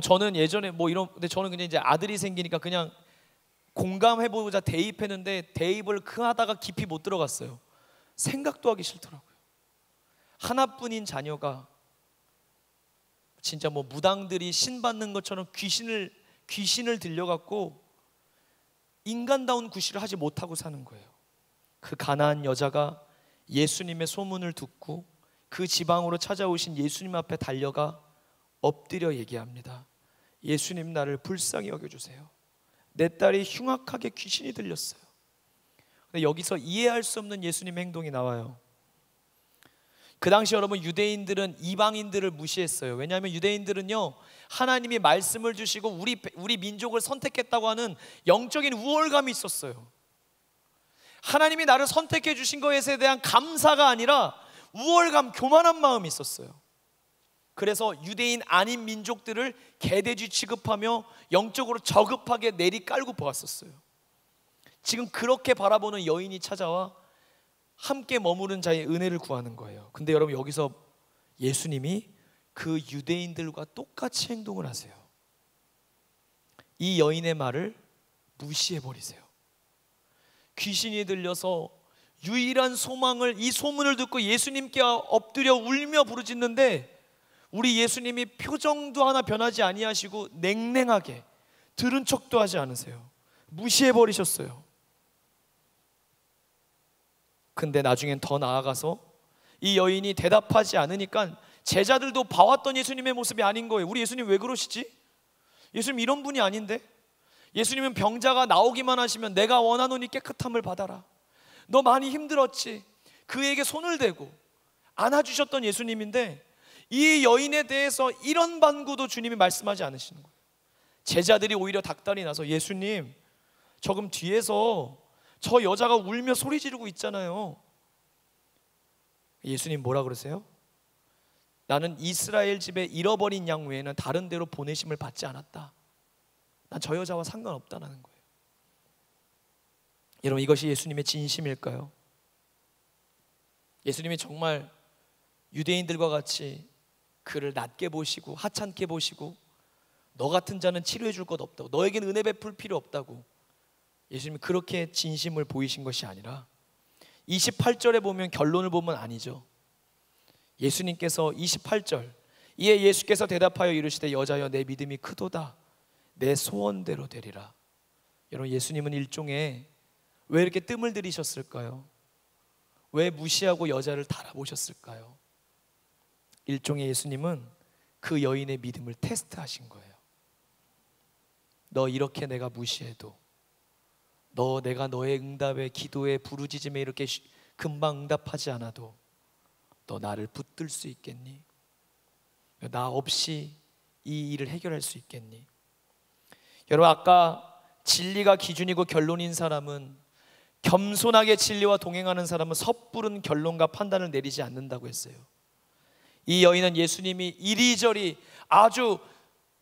저는 예전에 근데 저는 그냥 이제 아들이 생기니까 그냥 공감해보자 대입했는데 대입을 하다가 깊이 못 들어갔어요. 생각도 하기 싫더라고요. 하나뿐인 자녀가 진짜 무당들이 신 받는 것처럼 귀신을 들려갖고 인간다운 구실을 하지 못하고 사는 거예요. 그 가나안 여자가 예수님의 소문을 듣고 그 지방으로 찾아오신 예수님 앞에 달려가 엎드려 얘기합니다. 예수님, 나를 불쌍히 여겨주세요. 내 딸이 흉악하게 귀신이 들렸어요. 근데 여기서 이해할 수 없는 예수님 행동이 나와요. 그 당시 여러분, 유대인들은 이방인들을 무시했어요. 왜냐하면 유대인들은요, 하나님이 말씀을 주시고 우리 민족을 선택했다고 하는 영적인 우월감이 있었어요. 하나님이 나를 선택해 주신 것에 대한 감사가 아니라 우월감, 교만한 마음이 있었어요. 그래서 유대인 아닌 민족들을 개돼지 취급하며 영적으로 저급하게 내리깔고 보았었어요. 지금 그렇게 바라보는 여인이 찾아와 함께 머무른 자의 은혜를 구하는 거예요. 근데 여러분, 여기서 예수님이 그 유대인들과 똑같이 행동을 하세요. 이 여인의 말을 무시해버리세요. 귀신이 들려서 유일한 소망을, 이 소문을 듣고 예수님께 엎드려 울며 부르짖는데 우리 예수님이 표정도 하나 변하지 아니하시고 냉랭하게 들은 척도 하지 않으세요. 무시해버리셨어요. 근데 나중엔 더 나아가서 이 여인이 대답하지 않으니까 제자들도 봐왔던 예수님의 모습이 아닌 거예요. 우리 예수님 왜 그러시지? 예수님 이런 분이 아닌데? 예수님은 병자가 나오기만 하시면 내가 원하노니 깨끗함을 받아라. 너 많이 힘들었지? 그에게 손을 대고 안아주셨던 예수님인데 이 여인에 대해서 이런 반구도 주님이 말씀하지 않으시는 거예요. 제자들이 오히려 닥달이 나서 예수님, 조금 뒤에서 저 여자가 울며 소리 지르고 있잖아요. 예수님 뭐라 그러세요? 나는 이스라엘 집에 잃어버린 양 외에는 다른 데로 보내심을 받지 않았다. 난 저 여자와 상관없다는 거예요. 여러분, 이것이 예수님의 진심일까요? 예수님이 정말 유대인들과 같이 그를 낮게 보시고 하찮게 보시고 너 같은 자는 치료해 줄 것 없다고, 너에게는 은혜 베풀 필요 없다고 예수님이 그렇게 진심을 보이신 것이 아니라 28절에 보면 결론을 보면 아니죠. 예수님께서 28절, 이에 예수께서 대답하여 이르시되 여자여 내 믿음이 크도다, 내 소원대로 되리라. 여러분, 예수님은 일종의 왜 이렇게 뜸을 들이셨을까요? 왜 무시하고 여자를 달아보셨을까요? 일종의 예수님은 그 여인의 믿음을 테스트하신 거예요. 너 이렇게 내가 무시해도, 내가 너의 응답에, 기도에, 부르짖음에 이렇게 금방 응답하지 않아도 너 나를 붙들 수 있겠니? 나 없이 이 일을 해결할 수 있겠니? 여러분, 아까 진리가 기준이고 결론인 사람은, 겸손하게 진리와 동행하는 사람은 섣부른 결론과 판단을 내리지 않는다고 했어요. 이 여인은 예수님이 이리저리 아주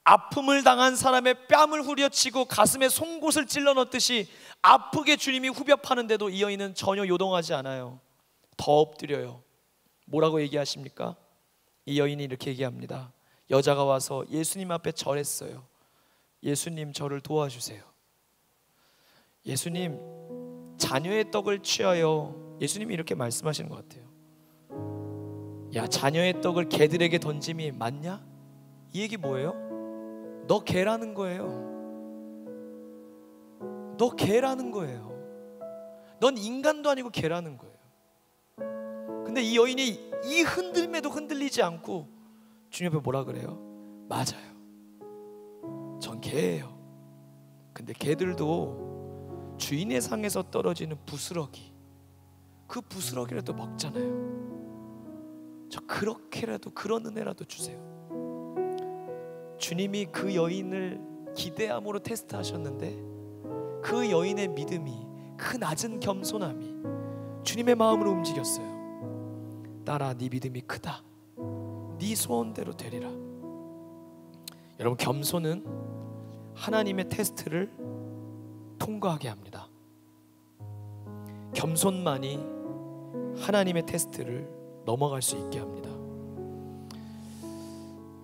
아픔을 당한 사람의 뺨을 후려치고 가슴에 송곳을 찔러 넣듯이 아프게 주님이 후벼 파는데도 이 여인은 전혀 요동하지 않아요. 더 엎드려요. 뭐라고 얘기하십니까? 이 여인이 이렇게 얘기합니다. 여자가 와서 예수님 앞에 절했어요. 예수님, 저를 도와주세요. 예수님, 자녀의 떡을 취하여, 예수님이 이렇게 말씀하시는 것 같아요. 야, 자녀의 떡을 개들에게 던짐이 맞냐? 이 얘기 뭐예요? 너 개라는 거예요. 너 개라는 거예요. 넌 인간도 아니고 개라는 거예요. 근데 이 여인이 이 흔들림에도 흔들리지 않고 주님 앞에 뭐라 그래요? 맞아요, 전 개예요. 근데 개들도 주인의 상에서 떨어지는 부스러기, 그 부스러기라도 먹잖아요. 저 그렇게라도, 그런 은혜라도 주세요. 주님이 그 여인을 기대함으로 테스트하셨는데 그 여인의 믿음이, 그 낮은 겸손함이 주님의 마음을 움직였어요. 딸아, 네 믿음이 크다, 네 소원대로 되리라. 여러분, 겸손은 하나님의 테스트를 통과하게 합니다. 겸손만이 하나님의 테스트를 넘어갈 수 있게 합니다.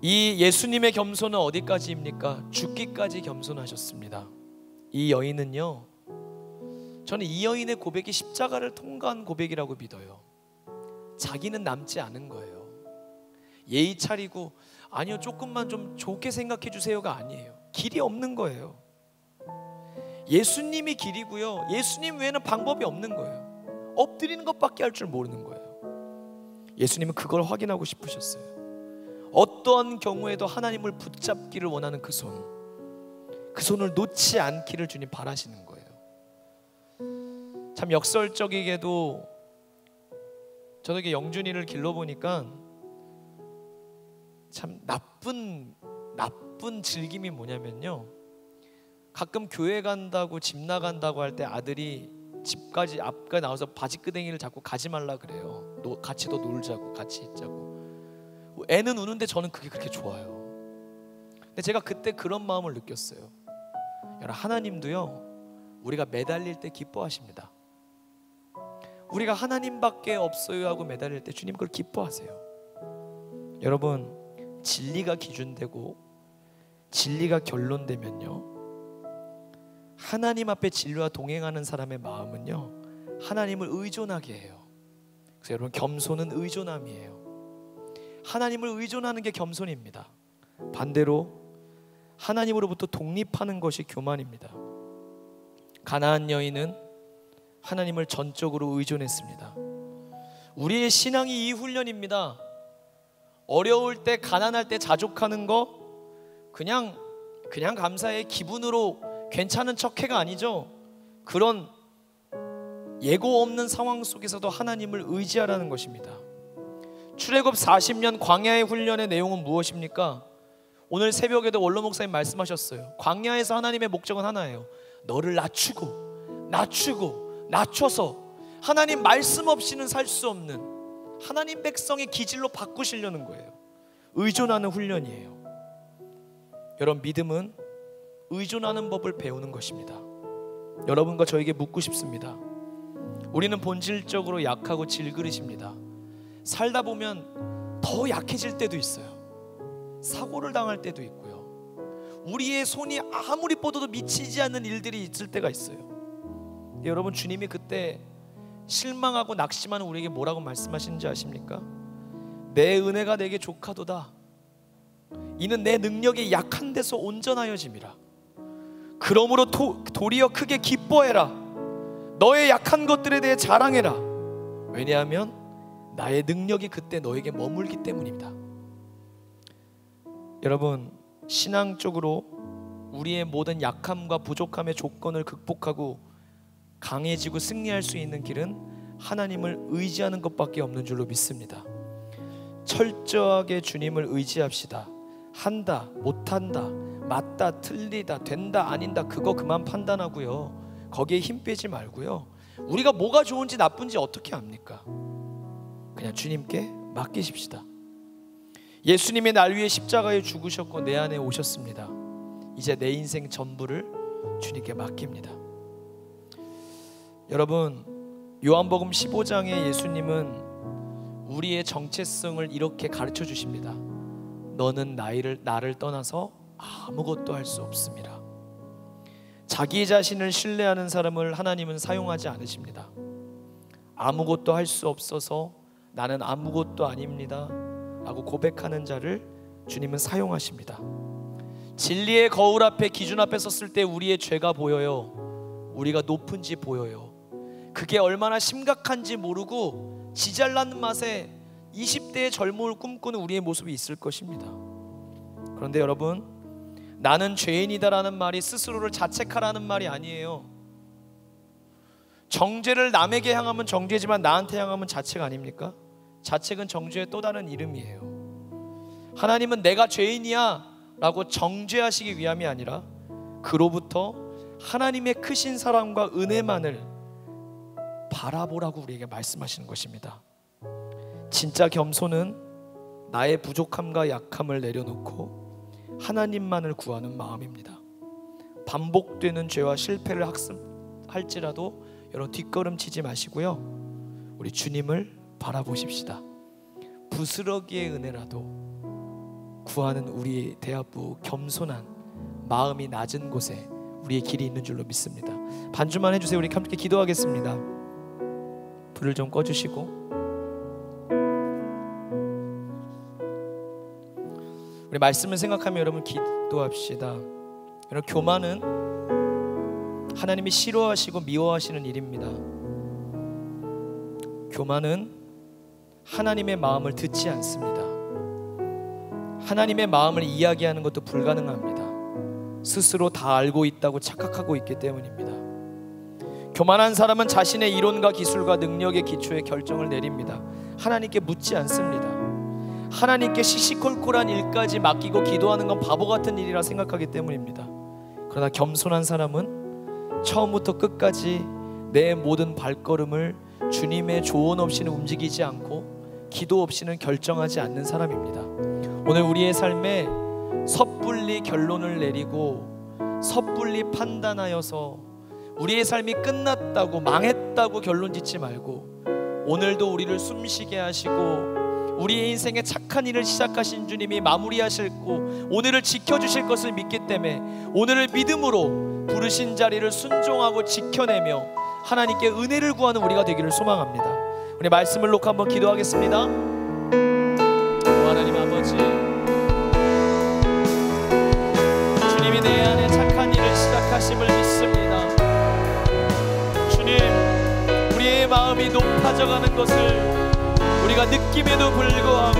이 예수님의 겸손은 어디까지입니까? 죽기까지 겸손하셨습니다. 이 여인은요, 저는 이 여인의 고백이 십자가를 통과한 고백이라고 믿어요. 자기는 남지 않은 거예요. 예의 차리고, 아니요, 조금만 좀 좋게 생각해 주세요가 아니에요. 길이 없는 거예요. 예수님이 길이고요, 예수님 외에는 방법이 없는 거예요. 엎드리는 것밖에 할 줄 모르는 거예요. 예수님은 그걸 확인하고 싶으셨어요. 어떠한 경우에도 하나님을 붙잡기를 원하는 그 손을 놓지 않기를 주님 바라시는 거예요. 참 역설적이게도 저도 이렇게 영준이를 길러보니까 참 나쁜 즐김이 뭐냐면요, 가끔 교회 간다고, 집 나간다고 할 때 아들이 집까지 앞까지 나와서 바지끄댕이를 잡고 가지 말라 그래요. 같이 더 놀자고, 같이 있자고. 애는 우는데 저는 그게 그렇게 좋아요. 근데 제가 그때 그런 마음을 느꼈어요. 여러분, 하나님도요, 우리가 매달릴 때 기뻐하십니다. 우리가 하나님밖에 없어요 하고 매달릴 때 주님 그걸 기뻐하세요. 여러분, 진리가 기준되고 진리가 결론되면요, 하나님 앞에 진리와 동행하는 사람의 마음은요, 하나님을 의존하게 해요. 그래서 여러분, 겸손은 의존함이에요. 하나님을 의존하는 게 겸손입니다. 반대로 하나님으로부터 독립하는 것이 교만입니다. 가나안 여인은 하나님을 전적으로 의존했습니다. 우리의 신앙이 이 훈련입니다. 어려울 때, 가난할 때 자족하는 거 그냥 감사해, 기분으로 괜찮은 척해가 아니죠. 그런 예고 없는 상황 속에서도 하나님을 의지하라는 것입니다. 출애굽 40년 광야의 훈련의 내용은 무엇입니까? 오늘 새벽에도 원로 목사님 말씀하셨어요. 광야에서 하나님의 목적은 하나예요. 너를 낮춰서 하나님 말씀 없이는 살 수 없는 하나님 백성의 기질로 바꾸시려는 거예요. 의존하는 훈련이에요. 여러분, 믿음은 의존하는 법을 배우는 것입니다. 여러분과 저에게 묻고 싶습니다. 우리는 본질적으로 약하고 질그릇입니다. 살다 보면 더 약해질 때도 있어요. 사고를 당할 때도 있고요. 우리의 손이 아무리 뻗어도 미치지 않는 일들이 있을 때가 있어요. 여러분, 주님이 그때 실망하고 낙심하는 우리에게 뭐라고 말씀하시는지 아십니까? 내 은혜가 내게 족하도다. 이는 내 능력이 약한 데서 온전하여짐이라. 그러므로 도리어 크게 기뻐해라. 너의 약한 것들에 대해 자랑해라. 왜냐하면 나의 능력이 그때 너에게 머물기 때문입니다. 여러분, 신앙적으로 우리의 모든 약함과 부족함의 조건을 극복하고 강해지고 승리할 수 있는 길은 하나님을 의지하는 것밖에 없는 줄로 믿습니다. 철저하게 주님을 의지합시다. 한다, 못한다, 맞다, 틀리다, 된다, 아닌다, 그거 그만 판단하고요. 거기에 힘 빼지 말고요. 우리가 뭐가 좋은지 나쁜지 어떻게 압니까? 그냥 주님께 맡기십시다. 예수님이 날 위해 십자가에 죽으셨고 내 안에 오셨습니다. 이제 내 인생 전부를 주님께 맡깁니다. 여러분, 요한복음 15장에 예수님은 우리의 정체성을 이렇게 가르쳐 주십니다. 너는 나를 떠나서 아무것도 할 수 없습니다. 자기 자신을 신뢰하는 사람을 하나님은 사용하지 않으십니다. 아무것도 할 수 없어서 나는 아무것도 아닙니다 라고 고백하는 자를 주님은 사용하십니다. 진리의 거울 앞에, 기준 앞에 섰을 때 우리의 죄가 보여요. 우리가 높은지 보여요. 그게 얼마나 심각한지 모르고 지잘난 맛에 20대의 젊음을 꿈꾸는 우리의 모습이 있을 것입니다. 그런데 여러분, 나는 죄인이다라는 말이 스스로를 자책하라는 말이 아니에요. 정죄를 남에게 향하면 정죄지만 나한테 향하면 자책 아닙니까? 자책은 정죄의 또 다른 이름이에요. 하나님은 내가 죄인이야 라고 정죄하시기 위함이 아니라 그로부터 하나님의 크신 사랑과 은혜만을 바라보라고 우리에게 말씀하시는 것입니다. 진짜 겸손은 나의 부족함과 약함을 내려놓고 하나님만을 구하는 마음입니다. 반복되는 죄와 실패를 학습할지라도 여러분 뒷걸음치지 마시고요. 우리 주님을 바라보십시다. 부스러기의 은혜라도 구하는 우리 대합부 겸손한 마음이 낮은 곳에 우리의 길이 있는 줄로 믿습니다. 반주만 해주세요. 우리 함께 기도하겠습니다. 불을 좀 꺼주시고 우리 말씀을 생각하며 여러분 기도합시다. 여러분, 교만은 하나님이 싫어하시고 미워하시는 일입니다. 교만은 하나님의 마음을 듣지 않습니다. 하나님의 마음을 이야기하는 것도 불가능합니다. 스스로 다 알고 있다고 착각하고 있기 때문입니다. 교만한 사람은 자신의 이론과 기술과 능력의 기초에 결정을 내립니다. 하나님께 묻지 않습니다. 하나님께 시시콜콜한 일까지 맡기고 기도하는 건 바보 같은 일이라 생각하기 때문입니다. 그러나 겸손한 사람은 처음부터 끝까지 내 모든 발걸음을 주님의 조언 없이는 움직이지 않고 기도 없이는 결정하지 않는 사람입니다. 오늘 우리의 삶에 섣불리 결론을 내리고 섣불리 판단하여서 우리의 삶이 끝났다고 망했다고 결론 짓지 말고 오늘도 우리를 숨쉬게 하시고 우리의 인생에 착한 일을 시작하신 주님이 마무리하실고 오늘을 지켜주실 것을 믿기 때문에 오늘을 믿음으로 부르신 자리를 순종하고 지켜내며 하나님께 은혜를 구하는 우리가 되기를 소망합니다. 우리 말씀을 놓고 한번 기도하겠습니다. 하나님 아버지, 주님이 내 안에 착한 일을 시작하심을 믿습니다. 주님, 우리의 마음이 높아져가는 것을 우리가 느낌에도 불구하고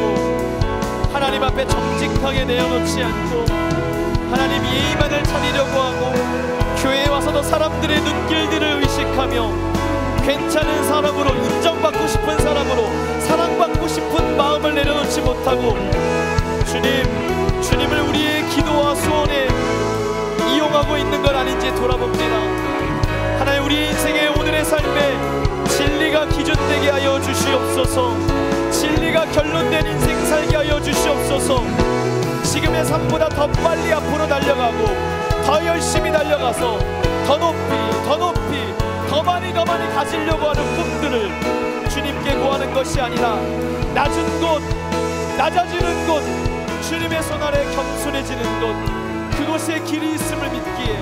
하나님 앞에 정직하게 내어놓지 않고 하나님 예의만을 차리려고 하고 교회에 와서도 사람들의 눈길들을 의식하며 괜찮은 사람으로, 인정받고 싶은 사람으로, 사랑받고 싶은 마음을 내려놓지 못하고 주님을 우리의 기도와 소원에 이용하고 있는 건 아닌지 돌아봅니다. 하나님, 우리 인생의 오늘의 삶에 진리가 기준되게 하여 주시옵소서. 진리가 결론된 인생 살게 하여 주시옵소서. 지금의 삶보다 더 빨리 앞으로 달려가고 더 열심히 달려가서 더 높이 더 많이 가지려고 하는 꿈들을 주님께 구하는 것이 아니라 낮은 곳, 낮아지는 곳, 주님의 손 아래 겸손해지는 곳, 그곳에 길이 있음을 믿기에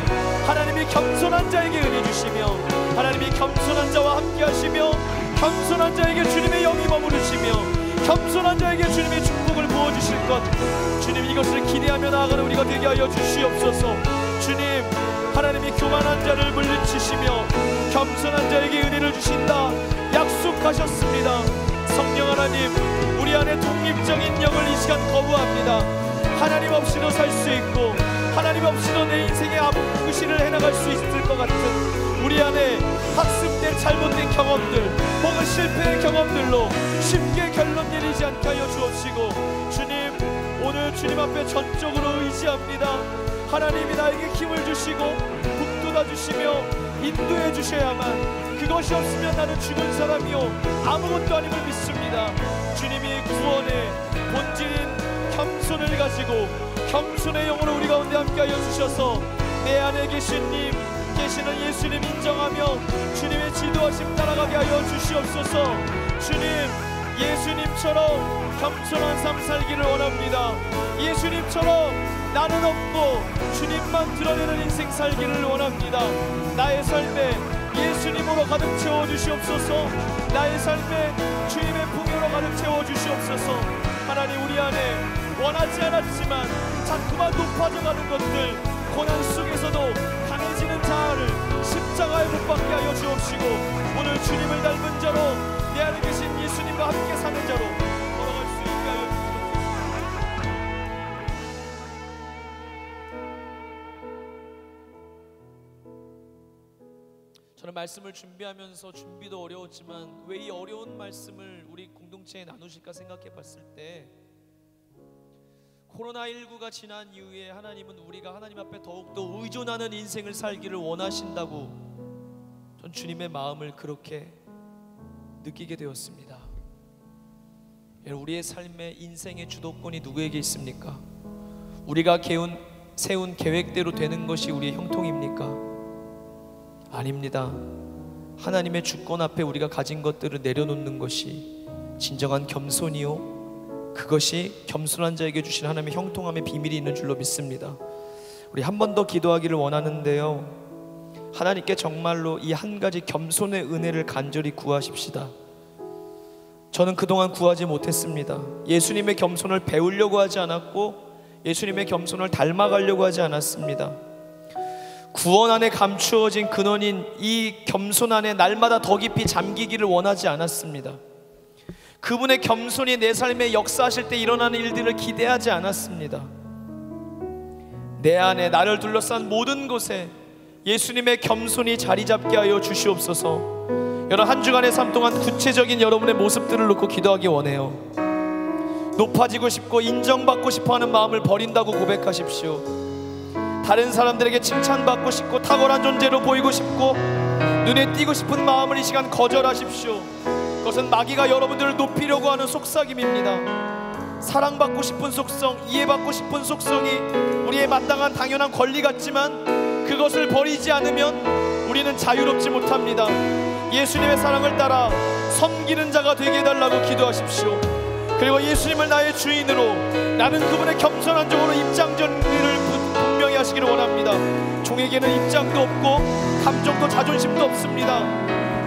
하나님이 겸손한 자에게 은혜 주시며 하나님이 겸손한 자와 함께 하시며 겸손한 자에게 주님의 영이 머무르시며 겸손한 자에게 주님의 축복을 부어주실 것, 주님 이것을 기대하며 나아가는 우리가 되게 하여 주시옵소서. 주님, 하나님이 교만한 자를 물리치시며 겸손한 자에게 은혜를 주신다 약속하셨습니다. 성령 하나님, 우리 안에 독립적인 영을 이 시간 거부합니다. 하나님 없이도 살 수 있고 하나님 없이도 내 인생의 앞구실을 해나갈 수 있을 것 같은 우리 안에 학습된 잘못된 경험들 혹은 실패의 경험들로 쉽게 결론 내리지 않게 하여 주옵시고, 주님, 오늘 주님 앞에 전적으로 의지합니다. 하나님이 나에게 힘을 주시고 북돋아 주시며 인도해 주셔야만, 그것이 없으면 나는 죽은 사람이요 아무것도 아님을 믿습니다. 주님이 구원의 본질인 겸손을 가지고 겸손의 영으로 우리 가운데 함께하여 주셔서 내 안에 계시는 예수님 인정하며 주님의 지도하심 따라가게 하여 주시옵소서. 주님, 예수님처럼 겸손한 삶 살기를 원합니다. 예수님처럼 나는 없고 주님만 드러내는 인생 살기를 원합니다. 나의 삶에 예수님으로 가득 채워주시옵소서. 나의 삶에 주님의 풍요로 가득 채워주시옵소서. 하나님, 우리 안에 원하지 않았지만 자꾸만 높아져가는 것들, 고난 속에서도 강해지는 자아를 십자가에 못 박게 하여 주옵시고, 오늘 주님을 닮은 자로 내 안에 계신 예수님과 함께 사는 자로 걸어갈 수 있게 하여 주옵소서. 저는 말씀을 준비하면서 준비도 어려웠지만 왜 이 어려운 말씀을 우리 공동체에 나누실까 생각해 봤을 때, 코로나19가 지난 이후에 하나님은 우리가 하나님 앞에 더욱더 의존하는 인생을 살기를 원하신다고 전 주님의 마음을 그렇게 느끼게 되었습니다. 우리의 삶의 인생의 주도권이 누구에게 있습니까? 우리가 세운 계획대로 되는 것이 우리의 형통입니까? 아닙니다. 하나님의 주권 앞에 우리가 가진 것들을 내려놓는 것이 진정한 겸손이요, 그것이 겸손한 자에게 주신 하나님의 형통함의 비밀이 있는 줄로 믿습니다. 우리 한 번 더 기도하기를 원하는데요, 하나님께 정말로 이 한 가지 겸손의 은혜를 간절히 구하십시다. 저는 그동안 구하지 못했습니다. 예수님의 겸손을 배우려고 하지 않았고 예수님의 겸손을 닮아가려고 하지 않았습니다. 구원 안에 감추어진 근원인 이 겸손 안에 날마다 더 깊이 잠기기를 원하지 않았습니다. 그분의 겸손이 내 삶에 역사하실 때 일어나는 일들을 기대하지 않았습니다. 내 안에, 나를 둘러싼 모든 곳에 예수님의 겸손이 자리 잡게 하여 주시옵소서. 여러분, 한 주간의 삶 동안 구체적인 여러분의 모습들을 놓고 기도하기 원해요. 높아지고 싶고 인정받고 싶어하는 마음을 버린다고 고백하십시오. 다른 사람들에게 칭찬받고 싶고 탁월한 존재로 보이고 싶고 눈에 띄고 싶은 마음을 이 시간 거절하십시오. 그것은 마귀가 여러분들을 높이려고 하는 속삭임입니다. 사랑받고 싶은 속성, 이해받고 싶은 속성이 우리의 마땅한 당연한 권리 같지만 그것을 버리지 않으면 우리는 자유롭지 못합니다. 예수님의 사랑을 따라 섬기는 자가 되게 해달라고 기도하십시오. 그리고 예수님을 나의 주인으로, 나는 그분의 겸손한 종으로 입장 정리를 분명히 하시기를 원합니다. 종에게는 입장도 없고 감정도 자존심도 없습니다.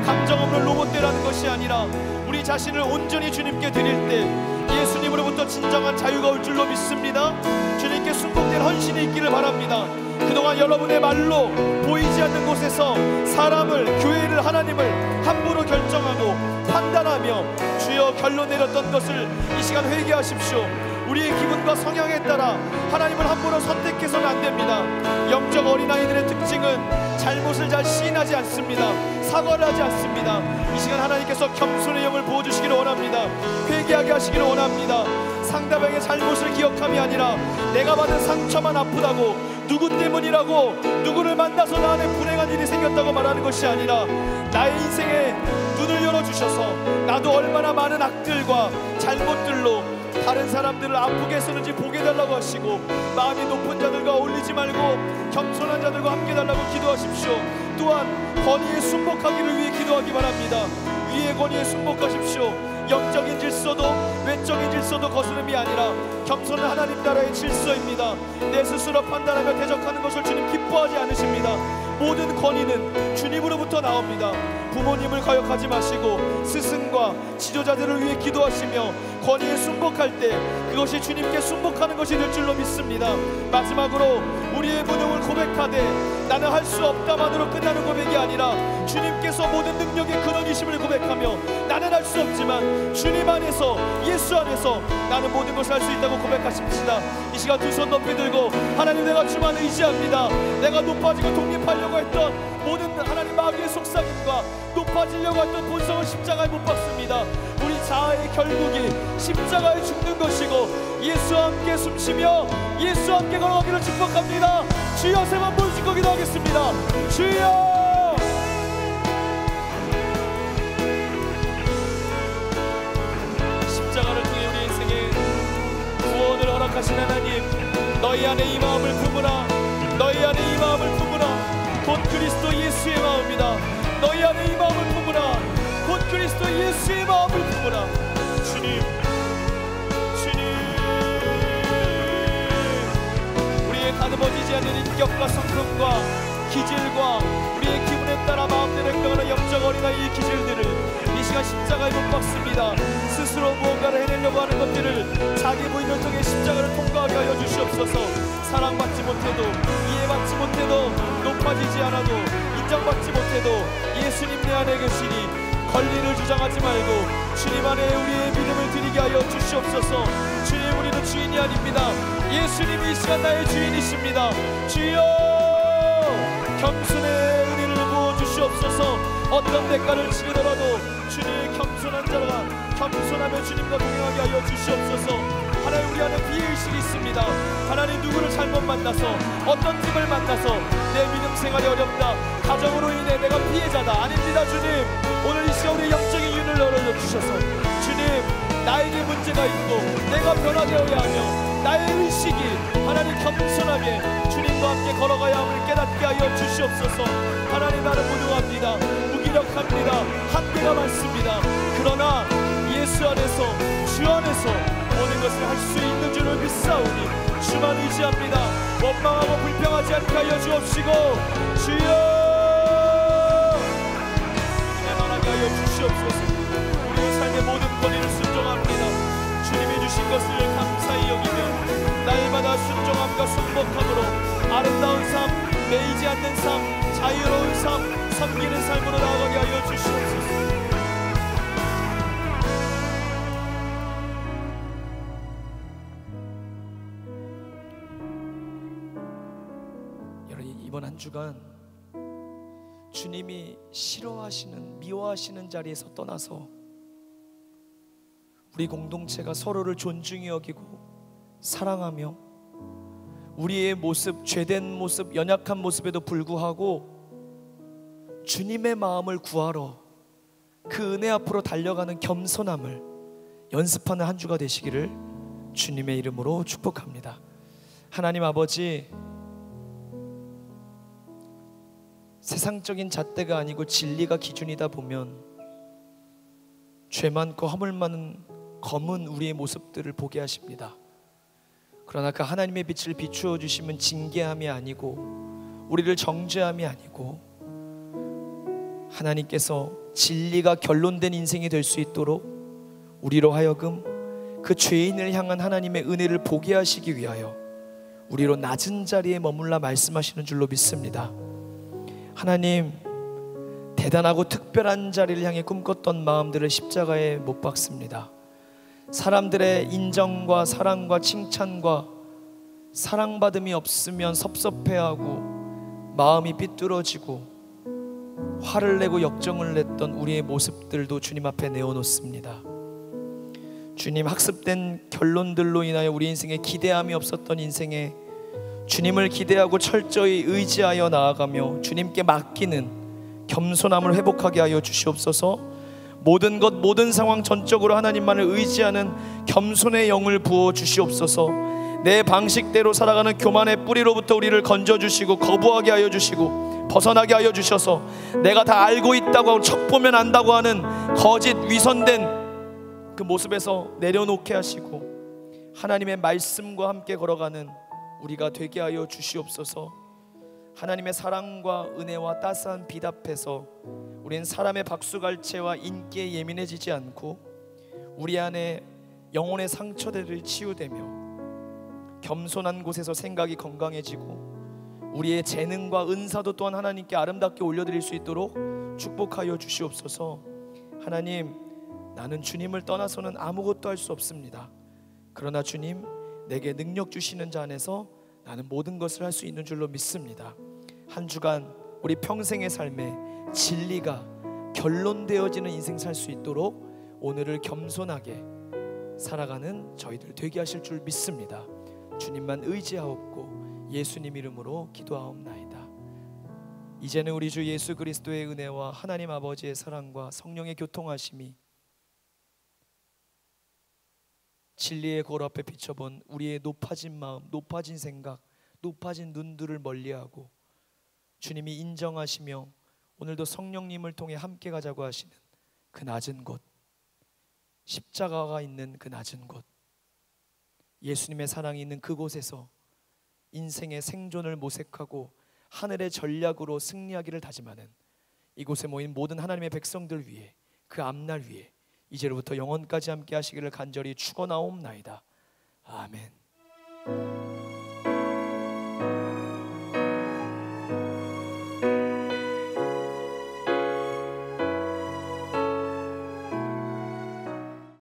감정 없는 로봇대라는 것이 아니라 우리 자신을 온전히 주님께 드릴 때 예수님으로부터 진정한 자유가 올 줄로 믿습니다. 주님께 순복된 헌신이 있기를 바랍니다. 그동안 여러분의 말로 보이지 않는 곳에서 사람을, 교회를, 하나님을 함부로 결정하고 판단하며 주여 결론 내렸던 것을 이 시간 회개하십시오. 우리의 기분과 성향에 따라 하나님을 함부로 선택해서는 안 됩니다. 영적 어린아이들의 특징은 잘못을 잘 시인하지 않습니다. 사과를 하지 않습니다. 이 시간 하나님께서 겸손의 영을 부어주시기를 원합니다. 회개하게 하시기를 원합니다. 상대방의 잘못을 기억함이 아니라 내가 받은 상처만 아프다고, 누구 때문이라고, 누구를 만나서 나 안에 불행한 일이 생겼다고 말하는 것이 아니라 나의 인생에 눈을 열어주셔서 나도 얼마나 많은 악들과 잘못들로 다른 사람들을 아프게 했었는지 보게 달라고 하시고, 마음이 높은 자들과 어울리지 말고 겸손한 자들과 함께 달라고 기도하십시오. 또한 권위에 순복하기를 위해 기도하기 바랍니다. 위의 권위에 순복하십시오. 영적인 질서도 외적인 질서도 거스름이 아니라 겸손은 하나님 나라의 질서입니다. 내 스스로 판단하며 대적하는 것을 주님 기뻐하지 않으십니다. 모든 권위는 주님으로부터 나옵니다. 부모님을 거역하지 마시고 스승과 지도자들을 위해 기도하시며 권위에 순복할 때 그것이 주님께 순복하는 것이 될 줄로 믿습니다. 마지막으로 우리의 무능을 고백하되 나는 할 수 없다만으로 끝나는 고백이 아니라 주님께서 모든 능력의 근원이심을 고백하며 나는 할 수 없지만 주님 안에서, 예수 안에서 나는 모든 것을 할 수 있다고 고백하십시다. 이 시간 두 손 높이 들고 하나님, 내가 주만 의지합니다. 내가 높아지고 독립하려고 했던 모든 하나님 마귀의 속삭임과 높아지려고 했던 본성을 십자가에 못 박습니다. 우리 자아의 결국이 십자가에 죽는 것이고 예수와 함께 숨쉬며 예수와 함께 걸어가기를 축복합니다. 주여, 세번 부르시고 기도하겠습니다. 주여, 십자가를 통해 우리 인생에 구원을 허락하신 하나님, 너희 안에 이 마음을 품으라. 너희 안에 이 마음을 품으라. 곧 그리스도 예수의 마음이다. 너희 안에 이 마음을 품으라. 곧 그리스도 예수의 마음을 품으라. 주님, 우리의 다듬어지지 않는 인격과 성품과 기질과 우리의 기분에 따라 마음대로 행동하는 영적 어린아이의 기질들을 이 시간 십자가에 못 박습니다. 스스로 무언가를 해내려고 하는 것들을 자기 부인을 통해 십자가를 통과하게 하여 주시옵소서. 사랑받지 못해도, 이해받지 못해도, 높아지지 않아도, 인정받지 못해도 예수님 내 안에 계시니 권리를 주장하지 말고 주님 안에 우리의 믿음을 드리게 하여 주시옵소서. 주님, 우리는 주인이 아닙니다. 예수님이 이 시간 나의 주인이십니다. 주여, 겸손의 은혜를 부어주시옵소서. 어떤 대가를 치르더라도 주님의 겸손한 자가 겸손하며 주님과 동행하게 하여 주시옵소서. 하나님, 우리 안에 비의식이 있습니다. 하나님, 누구를 잘못 만나서, 어떤 팀을 만나서 내 믿음 생활이 어렵다, 가정으로 인해 내가 피해자다. 아닙니다. 주님, 오늘 이 시간 우리의 영적인 윤을 열어주셔서 주님, 나에게 문제가 있고 내가 변화되어야 하며 나의 의식이 하나님 겸손하게 주님과 함께 걸어가야 함을 깨닫게 하여 주시옵소서. 하나님, 나는 무능합니다. 무기력합니다. 한계가 많습니다. 그러나 예수 안에서, 주 안에서 모든 것을 할 수 있는 줄을 믿사오니 주만 의지합니다. 원망하고 불평하지 않게 하여 주옵시고 주여, 내만하게 하여 주시옵소서. 우리의 삶의 모든 권위를 순종합니다. 주님이 주신 것을 감사히 여기며 날마다 순종함과 순복함으로 아름다운 삶, 매이지 않는 삶, 자유로운 삶, 섬기는 삶으로 나아가게 하여 주시옵소서. 이번 한 주간 주님이 싫어하시는, 미워하시는 자리에서 떠나서 우리 공동체가 서로를 존중히 여기고 사랑하며 우리의 모습, 죄된 모습, 연약한 모습에도 불구하고 주님의 마음을 구하러 그 은혜 앞으로 달려가는 겸손함을 연습하는 한 주가 되시기를 주님의 이름으로 축복합니다. 하나님 아버지, 세상적인 잣대가 아니고 진리가 기준이다 보면 죄 많고 허물 많은 검은 우리의 모습들을 보게 하십니다. 그러나 그 하나님의 빛을 비추어 주시면 징계함이 아니고 우리를 정죄함이 아니고 하나님께서 진리가 결론된 인생이 될 수 있도록 우리로 하여금 그 죄인을 향한 하나님의 은혜를 보게 하시기 위하여 우리로 낮은 자리에 머물라 말씀하시는 줄로 믿습니다. 하나님, 대단하고 특별한 자리를 향해 꿈꿨던 마음들을 십자가에 못 박습니다. 사람들의 인정과 사랑과 칭찬과 사랑받음이 없으면 섭섭해하고 마음이 삐뚤어지고 화를 내고 역정을 냈던 우리의 모습들도 주님 앞에 내어놓습니다. 주님, 학습된 결론들로 인하여 우리 인생에 기대함이 없었던 인생에 주님을 기대하고 철저히 의지하여 나아가며 주님께 맡기는 겸손함을 회복하게 하여 주시옵소서. 모든 것 모든 상황 전적으로 하나님만을 의지하는 겸손의 영을 부어 주시옵소서. 내 방식대로 살아가는 교만의 뿌리로부터 우리를 건져주시고 거부하게 하여 주시고 벗어나게 하여 주셔서 내가 다 알고 있다고 하고 척 보면 안다고 하는 거짓 위선된 그 모습에서 내려놓게 하시고 하나님의 말씀과 함께 걸어가는 우리가 되게 하여 주시옵소서. 하나님의 사랑과 은혜와 따스한 빛 앞에서 우리는 사람의 박수갈채와 인기에 예민해지지 않고 우리 안에 영혼의 상처들을 치유되며 겸손한 곳에서 생각이 건강해지고 우리의 재능과 은사도 또한 하나님께 아름답게 올려드릴 수 있도록 축복하여 주시옵소서. 하나님, 나는 주님을 떠나서는 아무것도 할 수 없습니다. 그러나 주님, 내게 능력 주시는 자 안에서 나는 모든 것을 할 수 있는 줄로 믿습니다. 한 주간 우리 평생의 삶에 진리가 결론되어지는 인생 살 수 있도록 오늘을 겸손하게 살아가는 저희들 되게 하실 줄 믿습니다. 주님만 의지하옵고 예수님 이름으로 기도하옵나이다. 이제는 우리 주 예수 그리스도의 은혜와 하나님 아버지의 사랑과 성령의 교통하심이 진리의 거울 앞에 비춰본 우리의 높아진 마음, 높아진 생각, 높아진 눈들을 멀리하고 주님이 인정하시며 오늘도 성령님을 통해 함께 가자고 하시는 그 낮은 곳, 십자가가 있는 그 낮은 곳, 예수님의 사랑이 있는 그곳에서 인생의 생존을 모색하고 하늘의 전략으로 승리하기를 다짐하는 이곳에 모인 모든 하나님의 백성들 위해 그 앞날 위해 이제로부터 영원까지 함께 하시기를 간절히 축원하옵나이다. 아멘.